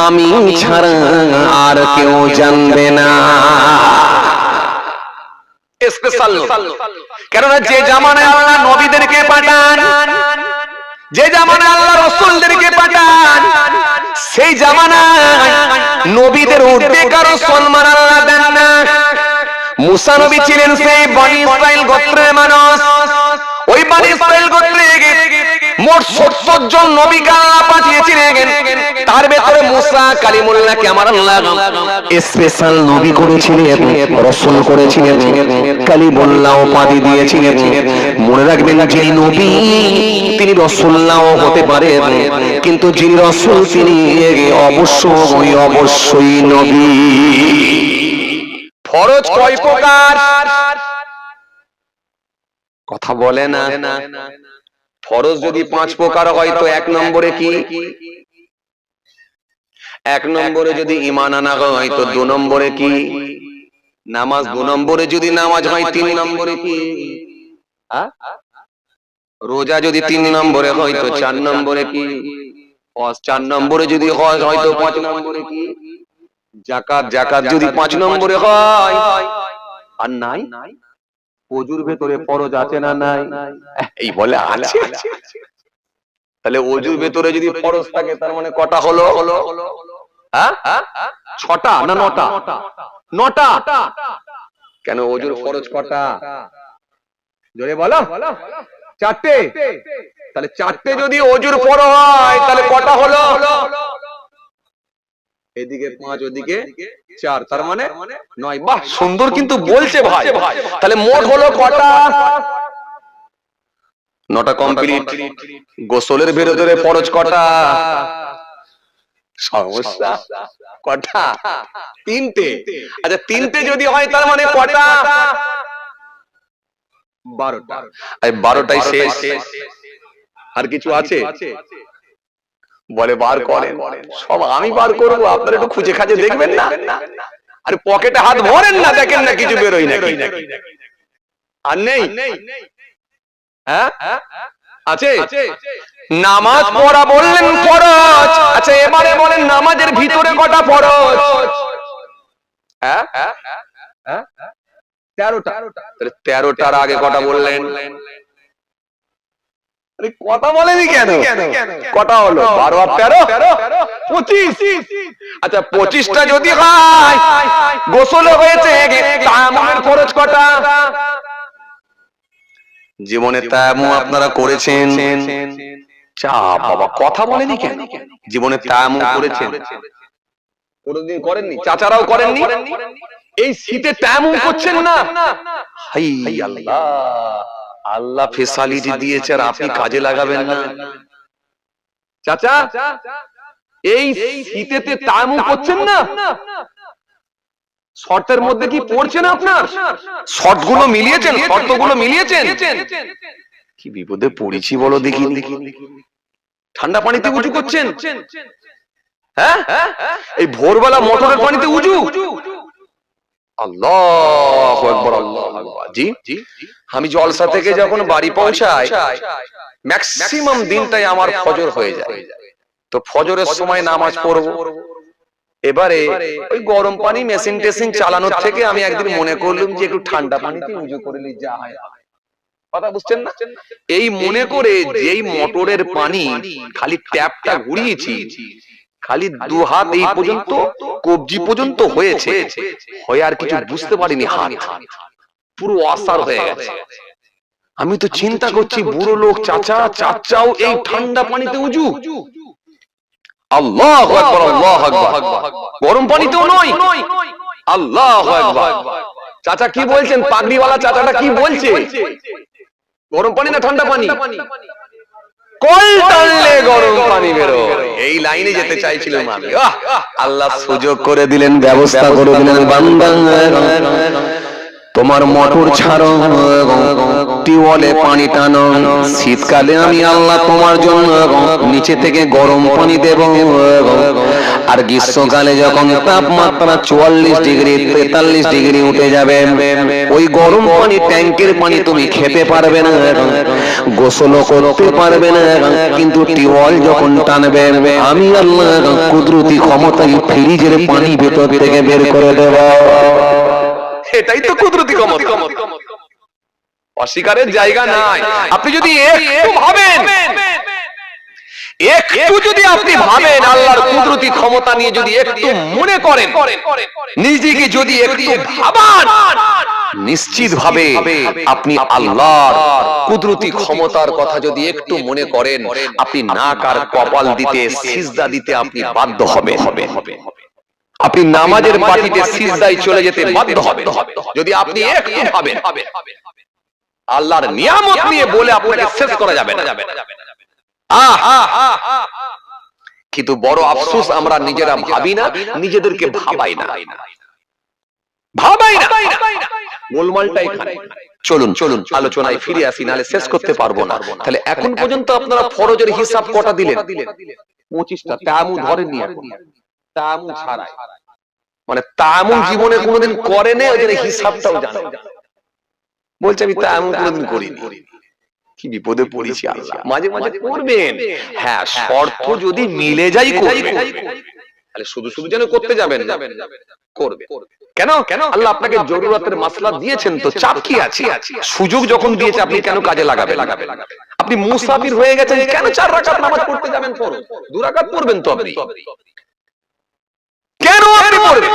আমি ছাড়া আর কেউ জানবে না। স্পেশাল, কেননা যে জামানায় আল্লাহ নবীদেরকে পাঠান, যে জামানায় আল্লাহ রাসূলদেরকে পাঠান, সেই জামানায় নবীদের ঊর্ধ্বে কারো সম্মান আল্লাহ দেন না। মুসা নবী ছিলেন সেই বনি ইসরাইল গোত্রের মানুষ। ওই বনি ইসরাইল গোত্রে মোট 70 জন নবীকে আল্লাহ পাঠিয়েছিলেন। তার ভেতরে মুসা কালিমুল্লাহকে আমার আল্লাহ স্পেশাল নবী করেছিলেন, রাসূল করেছিলেন, কালিমুল্লাহ উপাধি দিয়েছিলেন। মনে রাখবেন, যিনি নবী তিনি রাসূল নাও হতে পারেন, কিন্তু যিনি রাসূল তিনি অবশ্যই নবী। ফরজ কয় প্রকার? কথা বলে না। ফরজ যদি 5 প্রকার হয় তো 1 নম্বরে কি? 1 নম্বরে যদি ঈমান আনা হয় তো 2 নম্বরে কি? নামাজ। 2 নম্বরে যদি নামাজ হয় 3 নম্বরে কি? রোজা যদি 3 নম্বরে হয় তো 4 নম্বরে কি? 4 নম্বরে যদি হয় তো 5 নম্বরে কি? যাকাত। যাকাত যদি 5 নম্বরে হয় আর নাই, ওযুর ভেতরে ফরজ আছে না নাই? এই বলে আছে। তাহলে ওযুর ভেতরে যদি ফরজ থাকে তার মানে কটা হলো? হ্যাঁ, 6টা না 9টা? 9টা। কেন ওযুর ফরজ কটা? জোরে বলো। 4টে। তাহলে 4টে যদি ওযুর ফরজ হয় তাহলে কটা হলো? এদিকে 5 ওদিকে 4, তার মানে 9। বাহ, সুন্দর কিন্তু বলছে ভাই। তাহলে মোট হলো কটা? 9টা কমপ্লিট। গোসলের ভেতরে ফরজ কটা? সমস্যা কটা? 3টে। আচ্ছা, 3টে যদি হয় তার মানে কটা? 12টা। এই 12টাই শেষ। আর কিছু আছে? বলে বার করেন। সব আমি বার করবো, আপনারা একটু খুঁজে খাজে দেখবেন না। আরে পকেটে হাত ভরেন না, দেখেন না কিছু বেরোয় নাকি? আর নেই? হ্যাঁ আছে। নামাজ পড়া বললেন ফরজ। আচ্ছা, এবারে বলেন নামাজের ভিতরে কটা ফরজ? 13টা। 13টার আগে কটা বললেন? কথা বলেনি কেন? কটা হলো? 12 আর 13 25। আচ্ছা, 25টা যদি হয় গোসল হয়েছে, তায়াম্মুমের ফরজ কটা? জীবনে তায়াম্মুম আপনারা করেছেন? চা বাবা, কথা বলেনি কেন? জীবনে তায়াম্মুম করেছেন? কোনদিন করেননি? চাচারাও করেননি? এই শীতে তায়াম্মুম করছেন না? হাই আল্লাহ, আল্লাহ ফেসালিটি দিয়েছে আর আপনি কাজে লাগাবেন না। চাচা, এই শীতেতে তায়াম্মুম করছেন না? শর্তের মধ্যে কি পড়ছেন আপনার? শর্তগুলো মিলিয়েছেন? শর্তগুলো মিলিয়েছেন? কি বিপদে পড়েছি বলো দেখি। ঠান্ডা পানিতে উজু করছেন? হ্যাঁ, এই ভোরবেলা মোটরের পানিতে উজু? আল্লাহু আকবার, আল্লাহু আকবার। জি, আমি জলসা থেকে যখন বাড়ি পৌঁছাই ম্যাক্সিমাম দিনটাই আমার ফজর হয়ে যায়। তো ফজরের সময় নামাজ পড়ব। এবারে ওই গরম পানি মেশিন টেশিন চালানোর থেকে আমি একদিন মনে করলাম যে একটু ঠান্ডা পানিতে উজু করে নিই, যা হয়। কথা বুঝছেন না? এই মনে করে যেই মোটরের পানি খালি ট্যাপটা ঘুরিয়েছি, খালি 2 হাত এই পর্যন্ত কবজি পর্যন্ত হয়েছে, হয়ে আর কিছু বুঝতে পারিনি। হাত পুরো অসার হয়ে গেছে। আমি তো চিন্তা করছি, বুড়ো লোক চাচাও এই ঠান্ডা পানিতে উজু। আল্লাহু আকবার, আল্লাহু আকবার। গরম পানিতেও নয়। আল্লাহু আকবার। চাচা কি বলছেন? পাগড়িওয়ালা চাচাটা কি বলছে? গরম পানি না ঠান্ডা পানি? কল টানলে গরম পানি বেরো। এই লাইনে যেতে চাইছিলাম আমি। আল্লাহ সুযোগ করে দিলেন, ব্যবস্থা করে দিলেন। বান্দা, তোমার মোটর ছাড়ো, টিউবওয়েলে পানি টানো। শীতকালে আমি আল্লাহ তোমার জন্য নিচে থেকে গরম পানি দেব। আর গ্রীষ্মকালে যখন তাপমাত্রা 44 ডিগ্রি 43 ডিগ্রি উঠে যাবে, ওই গরম পানি, ট্যাঙ্কের পানি তুমি খেতে পারবে না, গোসলও করতে পারবে না। কিন্তু টিউবওয়েল যখন টানবে, আমি আল্লাহ কুদরতি ক্ষমতায় ফ্রিজের পানি ভেতর থেকে বের করে দেব। এটাই তো কুদরতি ক্ষমতা, অস্বীকারের জায়গা নাই। আপনি যদি একটু ভাবেন একটু যদি আপনি ভাবেন আল্লাহর কুদরতি ক্ষমতা নিয়ে যদি একটু মনে করেন, নিজেকে যদি একটু ভাবান, নিশ্চিত ভাবে আপনি আল্লাহর কুদরতি ক্ষমতার কথা যদি একটু মনে করেন, আপনি নাক আর কপাল দিতে সিজদা দিতে আপনি বাধ্য হবেন। আপনি নামাজের পাটিতে সিজদায় চলে যেতে বাধ্য হবেন যদি আপনি একটু ভাবেন। আল্লাহর নিয়ামত নিয়ে বলে আপনাকে শেষ করা যাবে না। কিন্তু বড় আফসোস, আমরা নিজেরা ভাবি না, নিজেদেরকে ভাবাই না। গোলমালটা এখানে। চলুন আলোচনায় ফিরে আসি, নাহলে শেষ করতে পারবো না। তাহলে এখন পর্যন্ত আপনারা ফরজের হিসাব কটা দিলেন? 25টা। তায়াম্মুম ধরেননি, তায়াম্মুম ছাড়াই, মানে তায়াম্মুম জীবনে কোনোদিন করেনি, ওই জন্য হিসাবটাও জানে। বলছে আমি তায়াম্মুম কোনোদিন করিনি। কি বিপদে পড়েছি আল্লাহ। মাঝে মাঝে করবেন, হ্যাঁ, শর্ত যদি মিলে যায় করবেন। তাহলে শুধু শুধু যেন করতে যাবেন না, করবে। কেন আল্লাহ আপনাকে জরুরতের মাসলা দিয়েছেন, তো চাপ কি আছে? সুযোগ যখন দিয়েছে আপনি কেন কাজে লাগাবেন? আপনি মুসাফির হয়ে গেছেন, কেন 4 রাকাত নামাজ পড়তে যাবেন? পড়ুন, 2 রাকাত পড়বেন তো আপনি। কেন আপনি পড়বেন?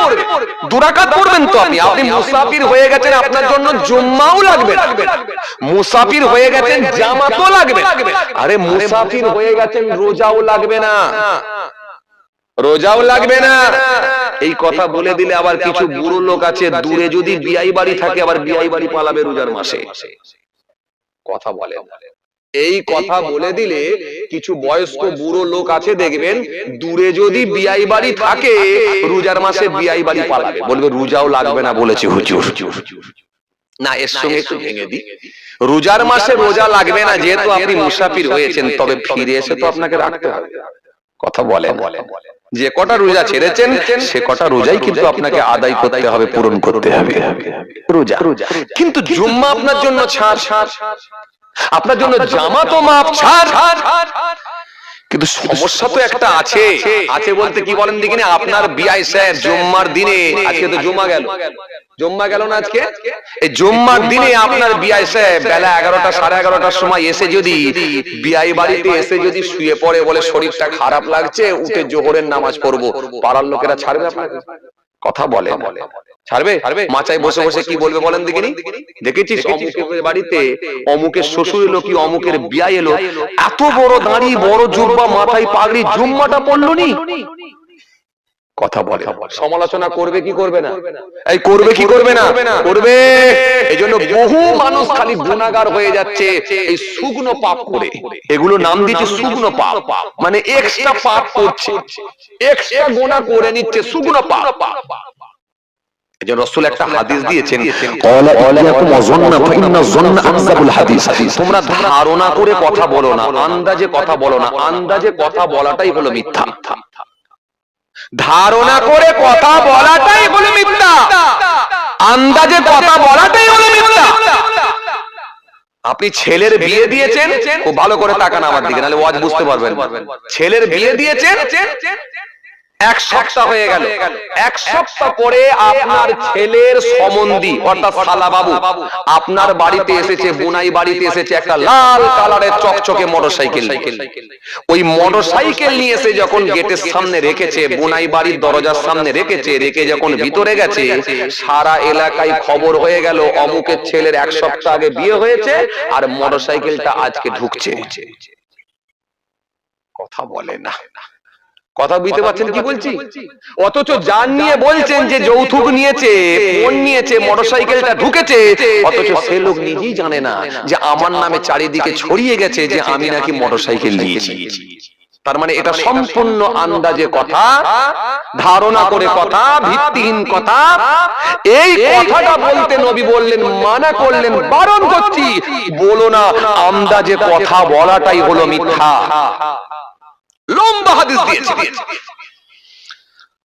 2 রাকাত পড়বেন তো আপনি। আপনি মুসাফির হয়ে গেছেন, আপনার জন্য জুম্মাও লাগবে না। মুসাফির হয়ে গেছেন, জামাতও লাগবে না। আরে মুসাফির হয়ে গেছেন, রোজাও লাগবে না, রোজাও লাগবে না। এই কথা বলে দিলে আবার কিছু বুড়ো লোক আছে, দূরে যদি বিয়াই বাড়ি থাকে আবার বিয়াই বাড়ি পালাবে রোজার মাসে। কথা বলে, এই কথা বলে দিলে কিছু বয়স্ক বুড়ো লোক আছে, দেখবেন দূরে যদি বিয়াই বাড়ি থাকে রোজার মাসে বিয়াই বাড়ি পালাবে, বলবে রোজাও লাগবে না বলেছে হুজুর। না, এর সঙ্গে একটু ভেঙে দিই, রোজার মাসে রোজা লাগবে না যেহেতু আপনি মুসাফির হয়েছেন, তবে ফিরে এসে তো আপনাকে রাখতে হবে। কথা বলে, যে কটা রোজা ছেড়েছেন সে কটা রোজাই কিন্তু আপনাকে আদায় করতে হবে, পূরণ করতে হবে রোজা। কিন্তু জুম্মা আপনার জন্য ছাড়, আপনার জন্য জামাতও মাফ, ছাড়। কিন্তু সমস্যা তো একটা আছে। আছে বলতে কি বলেন দেখিনি? আপনার বিআই সাহেব জুম্মার দিনে, আজকে তো জুম্মা গেল না আজকে, এই জুম্মার দিনে আপনার বিআই সাহেব বেলা 11টা 11:30টার সময় এসে যদি বিআই বাড়িতে এসে যদি শুয়ে পড়ে, বলে শরীরটা খারাপ লাগছে, উঠে জোহরের নামাজ পড়বো, পাড়ার লোকেরা ছাড়বে আপনাকে? কথা বলে, ছাড়বে? মাচায় বসে বসে কি বলবে বলেন দেখিনি? দেখেছিস অমুকের বাড়িতে অমুকের শ্বশুর এলো কি অমুকের বিয়া এলো, এত বড় দাঁড়ি, বড় জুব্বা, মাথায় পাগড়ি, জুম্মাটা পড়লো নি। কথা বলে, সমালোচনা করবে কি করবে না? এই করবে কি করবে না? করবে। এই জন্য বহু মানুষ খালি গুনাহগার হয়ে যাচ্ছে এই শুকনো পাপ করে। এগুলো নাম দিয়েছে শুকনো পাপ, মানে এক্সট্রা পাপ করছে, এক্সট্রা গুনাহ করে নিচ্ছে, শুকনো পাপ। রাসূল একটা হাদিস দিয়েছেন, তোমরা ধারণা করে কথা বলো না, আন্দাজে কথা বলো না। আন্দাজে কথা বলাটাই হলো মিথ্যা। ধারণা করে কথা বলাটাই হলো মিথ্যা, আন্দাজে কথা বলাটাই হলো মিথ্যা। আপনি ছেলের বিয়ে দিয়েছেন, খুব ভালো করে তাকান আমার দিকে, নাহলে ওয়াজ বুঝতে পারবেন। ছেলের বিয়ে দিয়েছেন, 1 সপ্তাহ হয়ে গেল, 1 সপ্তাহ পরে আপনার ছেলের সম্বন্ধী অর্থাৎ শালা বাবু আপনার বাড়িতে এসেছে, বুনাই বাড়িতে এসেছে একটা লাল কালারের চকচকে মোটরসাইকেল। ওই মোটরসাইকেল নিয়ে এসে যখন গেটের সামনে রেখেছে, বুনাই বাড়ির দরজার সামনে রেখেছে, রেখে যখন ভিতরে গেছে, সারা এলাকায় খবর হয়ে গেল অমুকের ছেলের 1 সপ্তাহ আগে বিয়ে হয়েছে আর মোটরসাইকেলটা আজকে ঢুকছে। কথা বলে না, কথা বুঝতে পারছেন কি বলছি? অথচ যান নিয়ে বলছেন যে যৌতুক নিয়েছে, ফোন নিয়েছে, মোটরসাইকেলটা ঢুকেছে, অথচ সে লোক নিজেই জানে না যে আমার নামে চারিদিকে ছড়িয়ে গেছে যে আমি নাকি মোটরসাইকেল নিয়েছি। তার মানে এটা সম্পূর্ণ আন্দাজে কথা, ধারণা করে কথা, ভিত্তিহীন কথা। এই কথাটা বলতে নবী বললেন, মানা করলেন, বারণ করছি, বলো না। আন্দাজে কথা বলাটাই হলো মিথ্যা। লম্বা হাদিস দিয়েছে,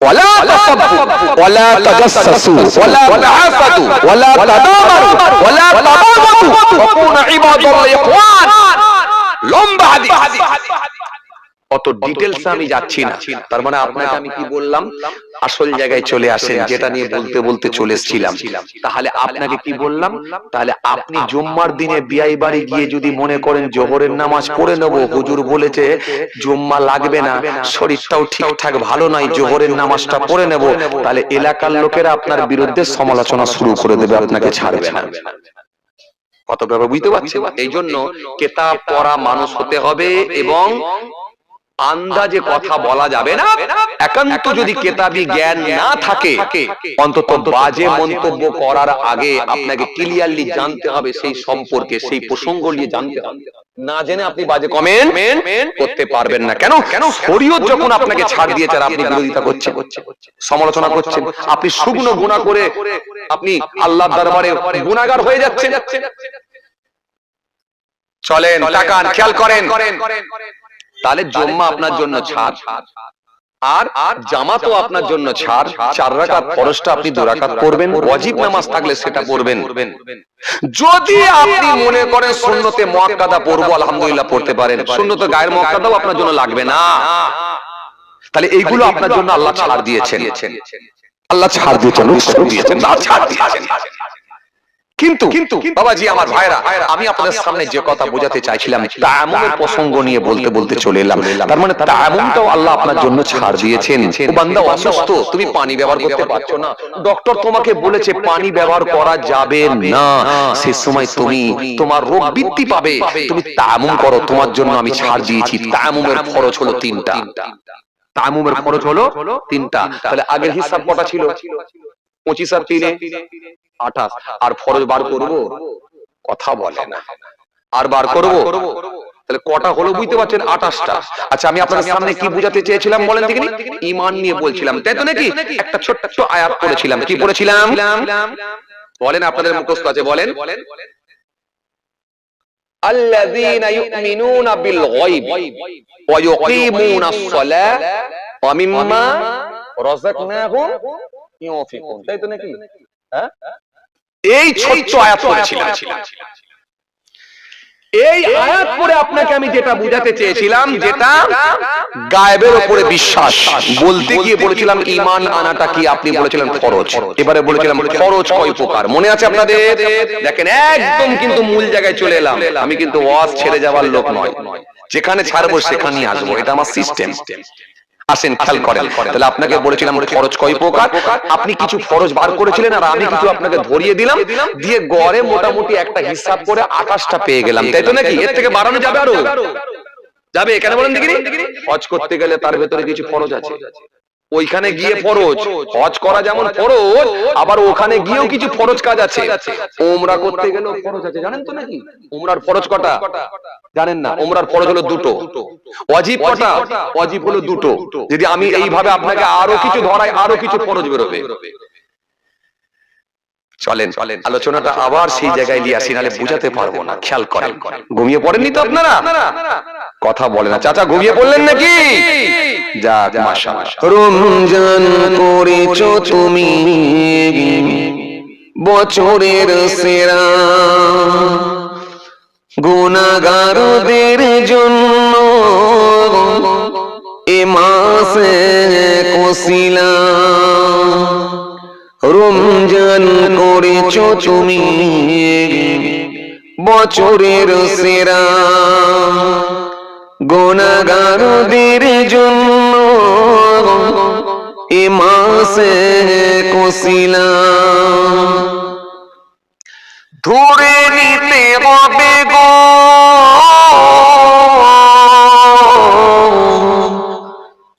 ওয়ালা তাসাব্বু ওয়ালা তাজাসসু ওয়ালা তাহাসাদু ওয়ালা তাদাবারু ওয়ালা তাবাগাদু ওয়া কুনু ইবাদাল্লাহ ইখওয়ান। লম্বা হাদিস, অত ডিটেইলস আমি যাচ্ছি না। তার মানে আপনাকে আমি কি বললাম, আসল জায়গায় চলে আসেন, যেটা নিয়ে বলতে বলতে চলে এসেছিলাম। তাহলে আপনাকে কি বললাম, তাহলে আপনি জুম্মার দিনে বিয়ে বাড়ি গিয়ে যদি মনে করেন জোহরের নামাজ পড়ে নেব, হুজুর বলেছে জুম্মা লাগবে না, শরীরটাও ঠিকঠাক ভালো নাই, জোহরের নামাজটা পড়ে নেব, তাহলে এলাকার লোকেরা আপনার বিরুদ্ধে সমালোচনা শুরু করে দেবে, আপনাকে ছাড়বে না। কত ব্যাপার বুঝতে পারছেন? এই জন্য কেতাব পড়া মানুষ হতে হবে এবং আন্দাজে কথা বলা যাবে না। একান্ত যদি কেতাবি জ্ঞান না থাকে, অন্তত বাজে মন্তব্য করার আগে আপনাকে ক্লিয়ারলি জানতে হবে সেই সম্পর্কে, সেই প্রসঙ্গ নিয়ে জানতে হবে। না জেনে আপনি বাজে কমেন্ট করতে পারবেন না। কেন? শরীয়ত যখন আপনাকে ছাড় দিয়েছে আর আপনি বিরোধিতা করছেন, সমালোচনা করছেন, আপনি শুকনো গুনাহ করে আপনি আল্লাহর দরবারে গুনাহগার হয়ে যাচ্ছেন। চলেন, তাকান, খেয়াল করেন, তাহলে জুম্মা আপনার জন্য ছাড়, আর জামাতও আপনার জন্য ছাড়। 4 রাকাত ফরজটা আপনি 2 রাকাত পড়বেন, ওয়াজিব নামাজ থাকলে সেটা পড়বেন। যদি আপনি মনে করেন সুন্নতে মুআক্কাদা পড়বো, আলহামদুলিল্লাহ পড়তে পারেন, সুন্নতে গায়ের মুআক্কাদাও আপনার জন্য লাগবে না। তাহলে এইগুলো আপনার জন্য আল্লাহ ছাড় দিয়েছেন, আল্লাহ ছাড় দিয়েছেন, না ছাড় দিয়েছেন। কিন্তু বাবাজি, আমার ভাইরা, আমি আপনাদের সামনে যে কথা বোঝাতে চাইছিলাম, তায়াম্মুমের প্রসঙ্গ নিয়ে বলতে বলতে চলে এলাম। তার মানে তায়াম্মুমটাও আল্লাহ আপনার জন্য ছাড় দিয়েছেন। ও বান্দা অসুস্থ, তুমি পানি ব্যবহার করতে পারছো না, ডক্টর তোমাকে বলেছে পানি ব্যবহার করা যাবে না, সে সময় তুমি তোমার রোগ বৃদ্ধি পাবে, তুমি তায়াম্মুম করো, তোমার জন্য আমি ছাড় দিয়েছি। তায়াম্মুমের ফরজ হলো 3টা। তায়াম্মুমের ফরজ হলো 3টা। তাহলে আগের হিসাব কটা ছিল? 25 আর 3 28। আর ফরজ বার করব, কথা বলে না, আর বার করব, তাহলে কটা হলো বুঝতে পারছেন? 28টা। আচ্ছা, আমি আপনাদের সামনে কি বুঝাতে চেয়েছিলাম বলেন দেখিনি? ঈমান নিয়ে বলছিলাম, তাই তো নাকি? একটা ছোট্ট আয়াত পড়েছিলাম। কি পড়েছিলাম বলেন? আপনাদের মুখস্থ আছে, বলেন। আল্লাযীনা ইউমিনুনা বিল গায়ব ওয়া ইউকিমুনাস সালাহ ওয়া মিম্মা রাযাকনাহুম ইউনফিকুন, তাই তো নাকি? হ্যাঁ, এই ছোট্ট আয়াত পড়েছিলাম। এই আয়াত পড়ে আপনাকে আমি যেটা বুঝাতে চেয়েছিলাম, যেটা গায়েবের উপরে বিশ্বাস, বলতে গিয়ে বলেছিলাম ঈমান আনাটা কি, আপনি বলেছিলেন ফরজ। এবারে বলেছিলাম ফরজ কয় প্রকার, মনে আছে আপনাদের? দেখেন, একদম কিন্তু মূল জায়গায় চলে এলাম। আমি কিন্তু ওয়াজ ছেড়ে যাওয়ার লোক নয়, যেখানে ছাড়বো সেখানেই আসবো, এটা আমার সিস্টেম। আসেন, খেয়াল করেন। তাহলে আপনাকে বলেছিলাম ফরজ কয় প্রকার, আপনি কিছু ফরজ বার করেছিলেন আর আমি কিছু আপনাকে ধরিয়ে দিলাম, দিয়ে গড়ে মোটামুটি একটা হিসাব করে 28টা পেয়ে গেলাম, তাই তো নাকি? এর থেকে বাড়ানো যাবে? আরো যাবে? কেন বলেন দেখিনি? হজ করতে গেলে তার ভেতরে কিছু ফরজ আছে, ওইখানে গিয়ে ফরজ, হজ করা যেমন ফরজ, আবার ওখানে গিয়েও কিছু ফরজ কাজ আছে। উমরা করতে গেলেও ফরজ আছে, জানেন তো নাকি? উমরার ফরজ কটা জানেন না? উমরার ফরজ হলো 2টো। ওয়াজিব কটা? ওয়াজিব হলো 2টো। যদি আমি এইভাবে আপনাকে আরো কিছু ধরাই, আরো কিছু ফরজ বেরোবে। চলেন, আলোচনাটা আবার সেই জায়গায় নিয়ে আসি, নাহলে বুঝাতে পারবো না। খেয়াল করেন, ঘুমিয়ে পড়েননি তো আপনারা? কথা বলে না। চাচা ঘুমিয়ে পড়লেন নাকি? যাক, মাশাআল্লাহ। রমজান করেছো তুমি বছরের সেরা, গুনাহগারদের জন্য এ মাসে কসিলা। রমজান করেছো তুমি বছরের সেরা, গুনাহগারদের জন্য এ মাসে কসিলা। ধরে নিতে হবে গো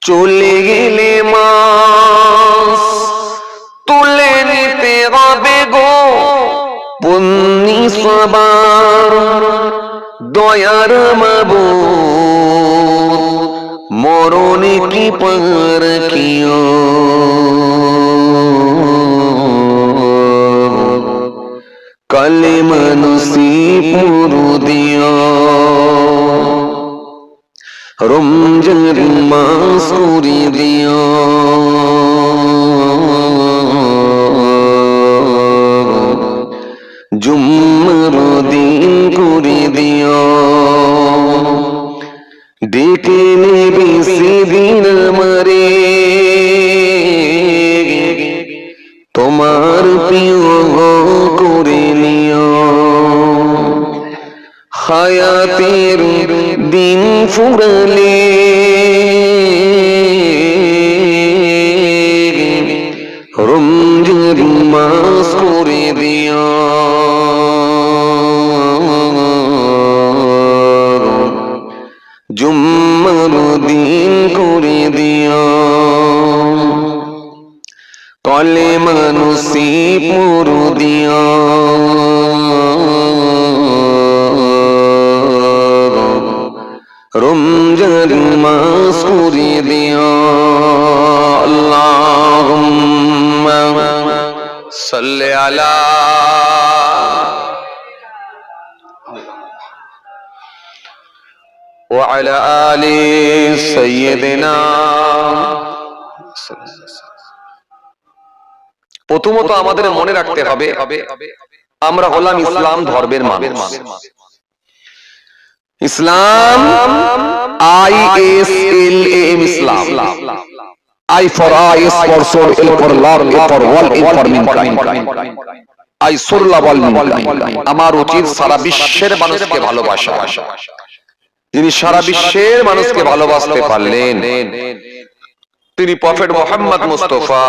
চলে গেলে মাস, তুলে নিতে হবে গো পুণ্যি সবার। দয়ার মাবুদ মরণে কি পার কিও, কালেমা নসিব দিও। রমজান মাস করে দিও, জুম্মার দিন করে দিও। ডেকে নেবে সেদিন আমারে দিন করে দিও, কলেমা নসিব মোর দিও, রমজান মাস করে দিও। আল্লাহুম্মা সাল্লি আলা ওয়া আলা আলি সাইয়্যিদিনা। প্রথমত আমাদের মনে রাখতে হবে আমরা হলাম ইসলাম ধর্মের মানুষ। ইসলাম, ISLAM, Islam, I for eyes, for soul, L for Lord, A for world, A for mankind, I soul love all mankind। আমার উচিত সারা বিশ্বের মানুষকে ভালোবাসা। যিনি সারা বিশ্বের মানুষকে ভালোবাসতে পারলেন তিনি প্রফেট মুহাম্মদ মুস্তাফা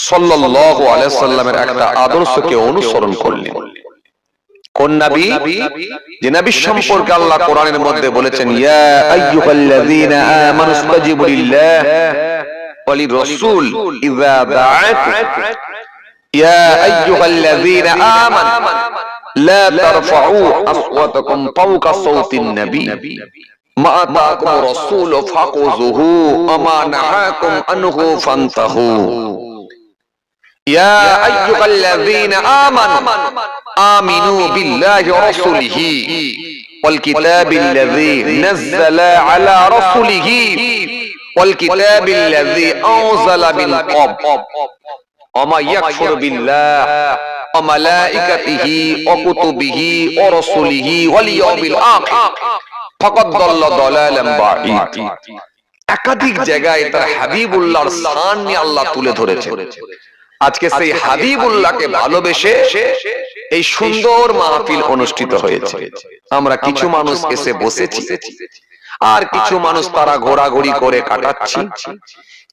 সাল্লাল্লাহু আলাইহি সাল্লামের একটা আদর্শকে অনুসরণ করলেন। কোন নবী? যে নবী সম্পর্কে আল্লাহ কোরআনের মধ্যে বলেছেন, ইয়া আইয়ুহাল্লাযীনা আমানু ইসতাজিবু লিল্লাহ ওয়া লির-রাসূল ইযা দাআকুম, ইয়া আইয়ুহাল্লাযীনা আমানু লা তারফাউ আসওয়াতাকুম ফাওকা সাওতিন নবী মা আতাকুম রাসূল ফাখুযুহু ওয়া মা নাহাকুম আনহু ফান্তাহু। ইয়া আইয়ুহাল্লাযীনা আমানু আমিনু বিল্লাহি ওয়া রাসূলিহি ওয়াল কিতাবিল্লাযী নাযালা আলা রাসূলিহি ওয়াল কিতাবিল্লাযী আনজালা মিন ক্বাবল ওয়া মা ইয়াকফুরু বিল্লাহি ওয়া মালাইকাতিহি ওয়া কুতুবিহি ওয়া রাসূলিহি ওয়াল ইয়াউমিল আখির ফাকাদ দাল্লা দালালান বাঈদ। একাধিক জায়গায় তার হাবিবুল্লাহর শান নিয়ে আল্লাহ তুলে ধরেছেন। আজকে সেই হাবিবুল্লাহকে ভালোবেসে এই সুন্দর মাহফিল অনুষ্ঠিত হয়েছে। আমরা কিছু মানুষ এসে বসেছি, আর কিছু মানুষ তারা ঘোরাঘুরি করে কাটাচ্ছি,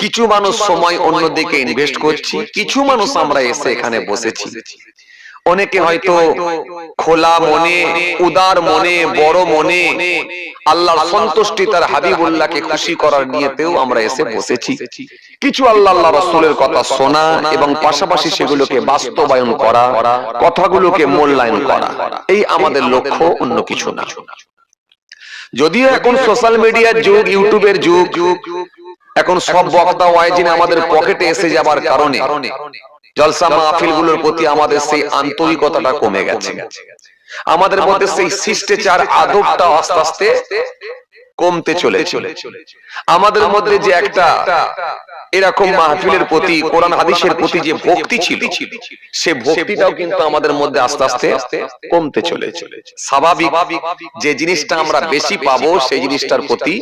কিছু মানুষ সময় অন্যদিকে ইনভেস্ট করছি, কিছু মানুষ আমরা এসে এখানে বসেছি। অনেকে হয়তো খোলা মনে, উদার মনে, বড় মনে আল্লাহর সন্তুষ্টি তার হাবিবুল্লাহকে খুশি করার নিয়তেও আমরা এসে বসেছি। কিছু আল্লাহ রাসূলের কথা শোনা এবং পাশাপাশি সেগুলোকে বাস্তবায়ন করা, কথাগুলোকে মূল্যায়ন করা, এই আমাদের লক্ষ্য, অন্য কিছু না। যদিও এখন সোশ্যাল মিডিয়ার যুগ, ইউটিউবের যুগ, এখন সব বক্তা ওয়াইজিন আমাদের পকেটে এসে যাবার কারণে জলসা মাহফিলগুলোর প্রতি আমাদের সেই আন্তরিকতাটা কমে গেছে। আমাদের মধ্যে সেই শিষ্টাচার আদবটা আস্তে আস্তে কমতে চলেছে। আমাদের মধ্যে যে একটা এরকম মাহফিলের প্রতি, কোরআন হাদিসের প্রতি যে ভক্তি ছিল, সে ভক্তিটাও কিন্তু আমাদের মধ্যে আস্তে আস্তে কমতে চলেছে। স্বাভাবিক, যে জিনিসটা আমরা বেশি পাবো সেই জিনিসটার প্রতি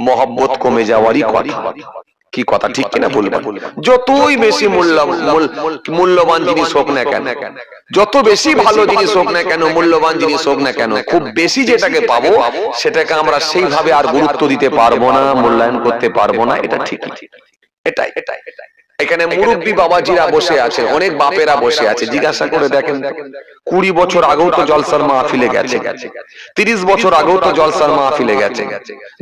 মহব্বত কমে যাওয়ারই কথা। কি কথা ঠিক কিনা বলবেন? যতই বেশি মূল্যবান জিনিস হোক না কেন, যত বেশি ভালো জিনিস হোক না কেন, মূল্যবান জিনিস হোক না কেন, খুব বেশি যেটাকে পাবো সেটাকে আমরা সেইভাবে আর গুরুত্ব দিতে পারবো না, মূল্যায়ন করতে পারবো না। এটা ঠিক, এটাই। এখানে মুরব্বী বাবাজিরা বসে আছে, অনেক বাপেরা বসে আছে। জিজ্ঞাসা করে দেখেন, 20 বছর আগেও তো জলসার মাহফিলে গেছে, 30 বছর আগেও তো জলসার মাহফিলে গেছে,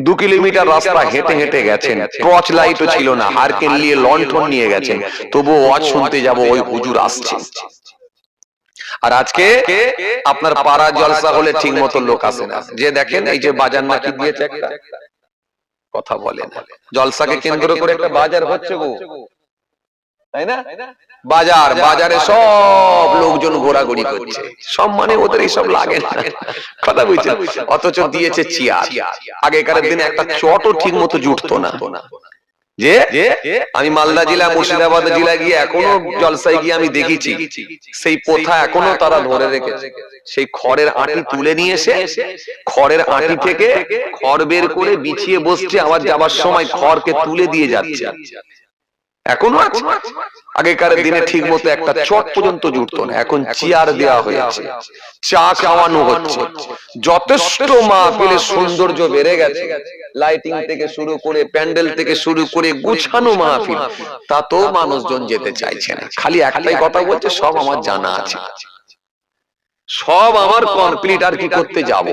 2 কিলোমিটার রাস্তা হেঁটে হেঁটে গেছেন, টর্চ লাইটও ছিল না, হারকেন নিয়ে, লণ্ঠন নিয়ে গেছেন, তবুও ওয়াজ শুনতে যাব, ওই হুজুর আসছে। আর আজকে আপনার পাড়া জলসা হলে ঠিক মতো লোক আসে না। যে দেখেন এই যে বাজার নাকি দিয়েছে, একটা কথা বলেন, জলসাকে কেন্দ্র করে একটা বাজার হচ্ছে গো, তাই না? বাজারে সব লোকজন ঘোরাঘুরি করছে, সব মানে ওদের এইসব লাগে না, কথা বুঝছেন? অথচ দিয়েছে চেয়ার। আগেকার দিনে একটা চটও ঠিক মতো জুটতো না। যে আমি মালদা জেলা, মুর্শিদাবাদ জেলা গিয়ে এখনো জলসায় গিয়ে আমি দেখেছি সেই প্রথা এখনো তারা ধরে রেখেছে। সেই খড়ের আঁটি তুলে নিয়ে এসে খড়ের আঁটি থেকে খড় বের করে বিছিয়ে বসছে, আবার যাবার সময় খড়কে তুলে দিয়ে যাচ্ছে। এখনো আছে। আগেকার দিনে ঠিক মতো একটা চট পর্যন্ত জুটতো না, এখন চেয়ার দেওয়া হয়েছে, চা খাওয়ানো হচ্ছে, যথেষ্ট মাহফিলের সৌন্দর্য বেড়ে গেছে। লাইটিং থেকে শুরু করে, প্যান্ডেল থেকে শুরু করে গুছানো মাহফিল, তাতেও মানুষজন যেতে চাইছে না। খালি একটাই কথা বলছে, সব আমার জানা আছে, সব আমার কমপ্লিট, আর কি করতে যাব।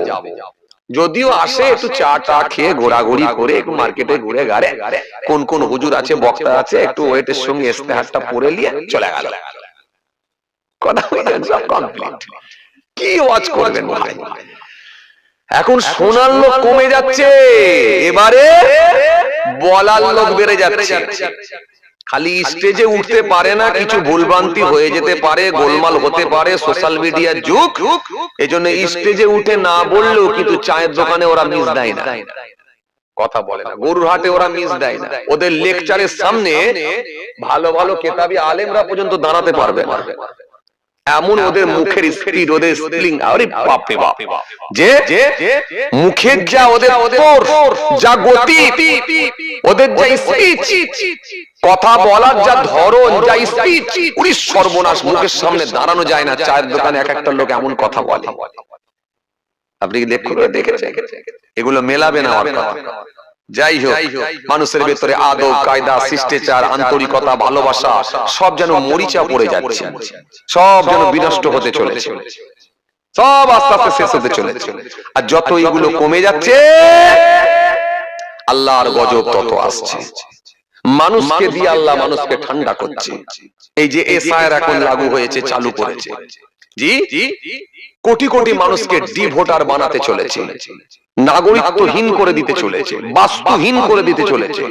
যদিও আসে একটু চা টা খেয়ে ঘোরাঘুরি করে একটু মার্কেটে ঘুরে গাড়ে কোন কোন হুজুর আছে বক্তা আছে একটু ওয়েটের সঙ্গে ইস্তেহারটা পড়ে নিয়ে চলে গেল, কথা বুঝলেন? সব কমপ্লিট। কি ওয়াজ করবেন ভাই? এখন শোনার লোক কমে যাচ্ছে, এবারে বলার লোক বেড়ে যাচ্ছে। খালি স্টেজে উঠতে পারে না, কিছু ভুলভ্রান্তি হয়ে যেতে পারে, গোলমাল হতে পারে, সোশ্যাল মিডিয়ার যুগ, এজন্য স্টেজে উঠে না বললেও কিন্তু চায়ের দোকানে ওরা মিস দেয় না, কথা বলে না, গরুর হাটে ওরা মিস দেয় না। ওদের লেকচারের সামনে ভালো ভালো কেতাবি আলেমরা পর্যন্ত দাঁড়াতে পারবে না, এমন ওদের মুখের স্পিড, ওদের স্প্লিং, আরে বাপ রে বাপ, যে মুখের যা ওদের যা গতি, ওদের যা স্পিচ, কথা বলার যা ধরন, যা স্পিচ, পুরি সর্বনাশ। মুখের সামনে দাঁড়ানো যায় না। চায়ের দোকানে এক একটা লোক এমন কথা বলে, আপনি দেখেছেন? এগুলো মেলাবে না আমার কথা। যাই হোক, মানুষের ভেতরে আদব কায়দা, শিষ্টাচার, আন্তরিকতা, ভালোবাসা সব যেন মরিচা পড়ে যাচ্ছে, সব যেন বিনষ্ট হতে চলেছে, সব আস্তে আস্তে শেষ হতে চলেছে। আর যত এগুলো কমে যাচ্ছে, আল্লাহর গজব তত আসছে। মানুষকে দিয়ে আল্লাহ মানুষকে ঠান্ডা করছে। এই যে এসআইআর এখন লাগু হয়েছে, চালু করেছে, জি, কোটি কোটি মানুষকে ডি ভোটার বানাতে চলেছে, নাগরিকত্বহীন করে দিতে চলেছে, বাস্তুহীন করে দিতে চলেছে,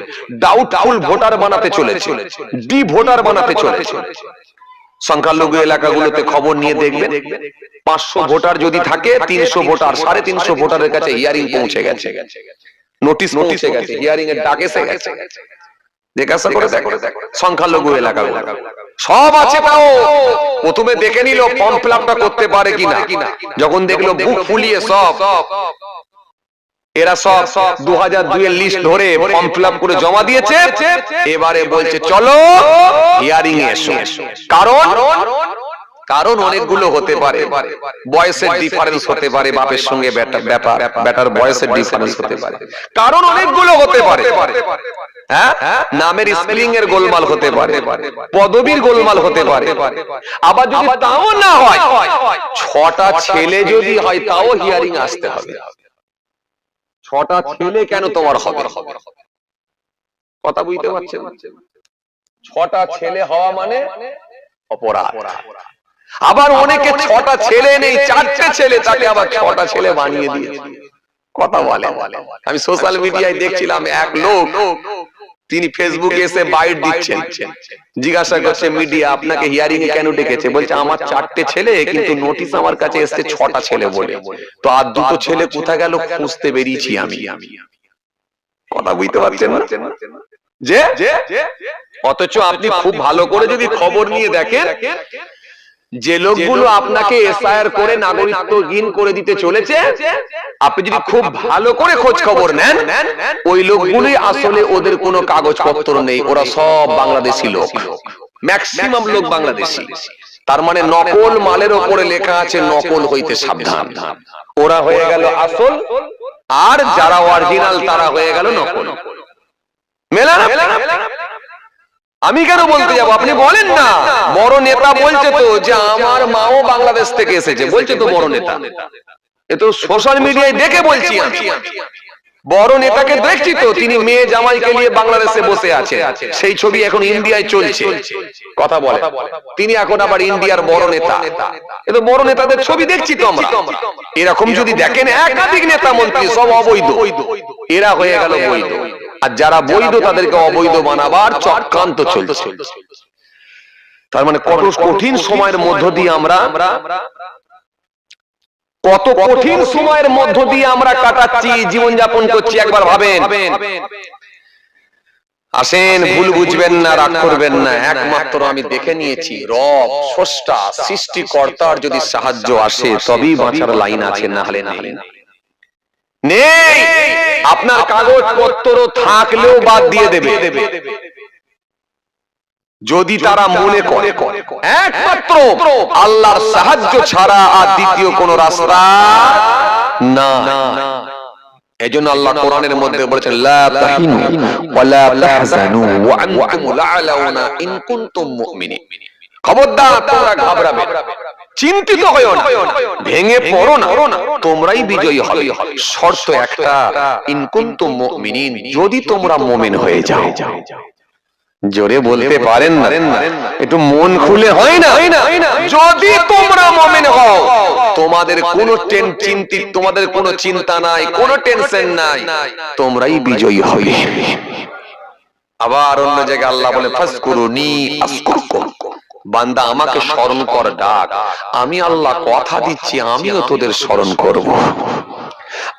ডাউটফুল ভোটার বানাতে চলেছে, ডি ভোটার বানাতে চলেছে। সংখ্যালঘু এলাকাগুলোতে খবর নিয়ে দেখবেন, 500 ভোটার যদি থাকে, 300 ভোটার, 350 ভোটারের কাছে হিয়ারিং পৌঁছে গেছে, নোটিশ পৌঁছে গেছে, হিয়ারিং এর ডাক এসে গেছে। জিজ্ঞাসা করে দেখো সংখ্যালঘু এলাকাগুলো সব আছে, তাও প্রথমে দেখে নিল ফর্ম ফিল আপটা করতে পারে কিনা। যখন দেখলো বুক ফুলিয়ে সব, এরা সব 2002 এর লিস্ট ধরে ফর্ম ফিল আপ করে জমা দিয়েছে, এবারে বলছে চলো হিয়ারিং এ এসো। কারণ অনেকগুলো হতে পারে, বয়সের ডিফারেন্স হতে পারে, বাপের সঙ্গে বেটার বয়সের ডিফারেন্স হতে পারে, কারণ অনেকগুলো হতে পারে, হ্যাঁ, নামের স্পেলিং এর গোলমাল হতে পারে, পদবীর গোলমাল হতে পারে। আবার যদি তাও না হয়, 6টা ছেলে যদি হয়, তাও হিয়ারিং আসতে হবে। 6টা ছেলে কেন তোমার হবে? কথা বুঝতে পারছেন? 6টা ছেলে হওয়া মানে অপরাধ। আবার অনেকে 6টা ছেলে নেই, 4টে ছেলে, তাকে আবার 6টা ছেলে বানিয়ে দিয়েছে, কথা বলে। আমি সোশ্যাল মিডিয়ায় দেখছিলাম এক লোক, তিনি ফেসবুকে এসে বাইট দিচ্ছেন, জিজ্ঞাসা করছে মিডিয়া আপনাকে হিয়ারিং এ কেন ডেকেছে? বলছে আমার 4টে ছেলে, কিন্তু নোটিশ আমার কাছে এসেছে 6টা ছেলে বলে, তো আর 2টো ছেলে কোথায় গেল খুঁজতে বেরিয়েছি আমি। কথা বুঝতে পারছেন না? যে অথচ আপনি খুব ভালো করে যদি খবর নিয়ে দেখেন, যে লোকগুলো আপনাকে এসআইআর করে নাগরিকত্বহীন করে দিতে চলেছে, আপনি যদি খুব ভালো করে খোঁজ খবর নেন, ওই লোকগুলোই আসলে, ওদের কোনো কাগজপত্র নেই, ওরা সব বাংলাদেশি লোক, ম্যাক্সিমাম লোক বাংলাদেশি। তার মানে নকল মালের ওপরে লেখা আছে নকল হইতে সাবধান। ওরা হয়ে গেল আসল, আর যারা অরিজিনাল তারা হয়ে গেল নকল। মেলা না? আমি কেন বলতে যাবো? আপনি বলেন না। বড় নেতা বলছে তো যে আমার মাও বাংলাদেশ থেকে এসেছে, বলছে তো বড় নেতা। এ তো সোশ্যাল মিডিয়ায় দেখে বলছি আমি। বড় নেতাকে দেখছি তো, তিনি মেয়ে জামাইকে নিয়ে বাংলাদেশে বসে আছে, সেই ছবি এখন ইন্ডিয়ায় চলছে, কথা বলে। তিনি এখন আবার ইন্ডিয়ার বড় নেতা। এ তো বড় নেতাদের ছবি দেখছি তো আমরা। এরকম যদি দেখেন একাধিক নেতা মন্ত্রী সব অবৈধ, এরা হয়ে গেল বৈধ। আর যারা বৈধ তাদেরকে অবৈধ বানাবার চক্রান্ত চলছে। তার মানে কত কঠিন সময়ের মধ্য দিয়ে আমরা, কত কঠিন সময়ের মধ্য দিয়ে আমরা কাটাচ্ছি, জীবনযাপন করছি, একবার ভাবেন। আসেন, ভুল বুঝবেন না, রাগ করবেন না। একমাত্র আমি দেখে নিয়েছি, রব স্রষ্টা সৃষ্টিকর্তার যদি সাহায্য আসে তবেই বাঁচার লাইন আছে, না হলে নেই। আপনার কাগজপত্র থাকলেও বাদ দিয়ে দেবে যদি তারা মনে করে একমাত্র আল্লাহর সাহায্য ছাড়া আর দ্বিতীয় কোন রাস্তা না। এজন্য আল্লাহ কোরআনের মধ্যে বলেছেন, লা তাহিনু ওয়া লা তাহজানু ওয়া আনতুম লা'লাউনা ইন কুনতুম মুমিনিন। খবরদার তোমরা ঘাবড়াবে, চিন্তিত হয়ো না, ভেঙে পড়ো না, তোমরাই বিজয়ী হবে। শর্ত একটা, ইন কুনতুম মুমিনিন, যদি তোমরা মুমিন হয়ে যাও। জোরে বলতে পারেন না, একটু মন খুলে হয় না? যদি তোমরা মুমিন হও, তোমাদের কোনো তোমাদের কোনো চিন্তা নাই, কোনো টেনশন নাই, তোমরাই বিজয়ী হবে। আবার অন্য জায়গায় আল্লাহ বলে ফাজকুরুনি আযকুরকুম, বান্দা আমাকে স্মরণ কর, ডাক, আমি আল্লাহ কথা দিচ্ছি আমিও তোদের স্মরণ করব।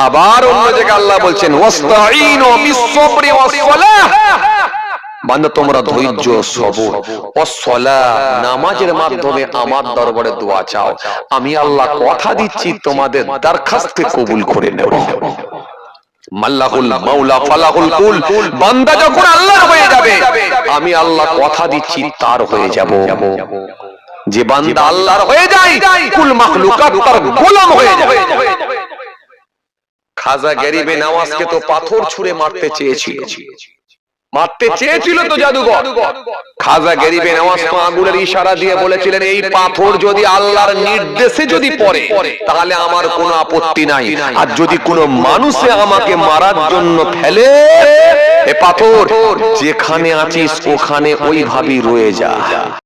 আবার অন্য জায়গায় আল্লাহ বলছেন ওয়াস্তাঈনু বিস-সাবরি ওয়াস-সালাহ, বান্দা তোমরা ধৈর্য, সবর, ওয়াস-সালাহ, নামাজের মাধ্যমে আমার দরবারে দোয়া চাও, আমি আল্লাহ কথা দিচ্ছি তোমাদের দরখাস্ত কবুল করে নেব। মাল্লাহুল মাওলা ফালাহুল কুল, বান্দা যখন আল্লাহর হয়ে যাবে, আমি আল্লাহ কথা দিচ্ছি তার হয়ে যাব। যে বান্দা আল্লাহর হয়ে যায়, কুল মাখলুকাত তার গোলাম হয়ে যায়। খাজা গরিবে নওয়াজকে তো পাথর ছুঁড়ে মারতে চেয়েছিল তো জাদুঘর। খাজা গরিবে নওয়াজ তো আঙ্গুলের ইশারা দিয়ে বলেছিলেন, এই পাথর যদি আল্লাহর নির্দেশে যদি পড়ে তাহলে আমার কোনো আপত্তি নাই, আর যদি কোনো মানুষে আমাকে মারার জন্য ফেলে, এ পাথর যেখানে আছিস ওখানে ওইভাবেই রয়ে যা।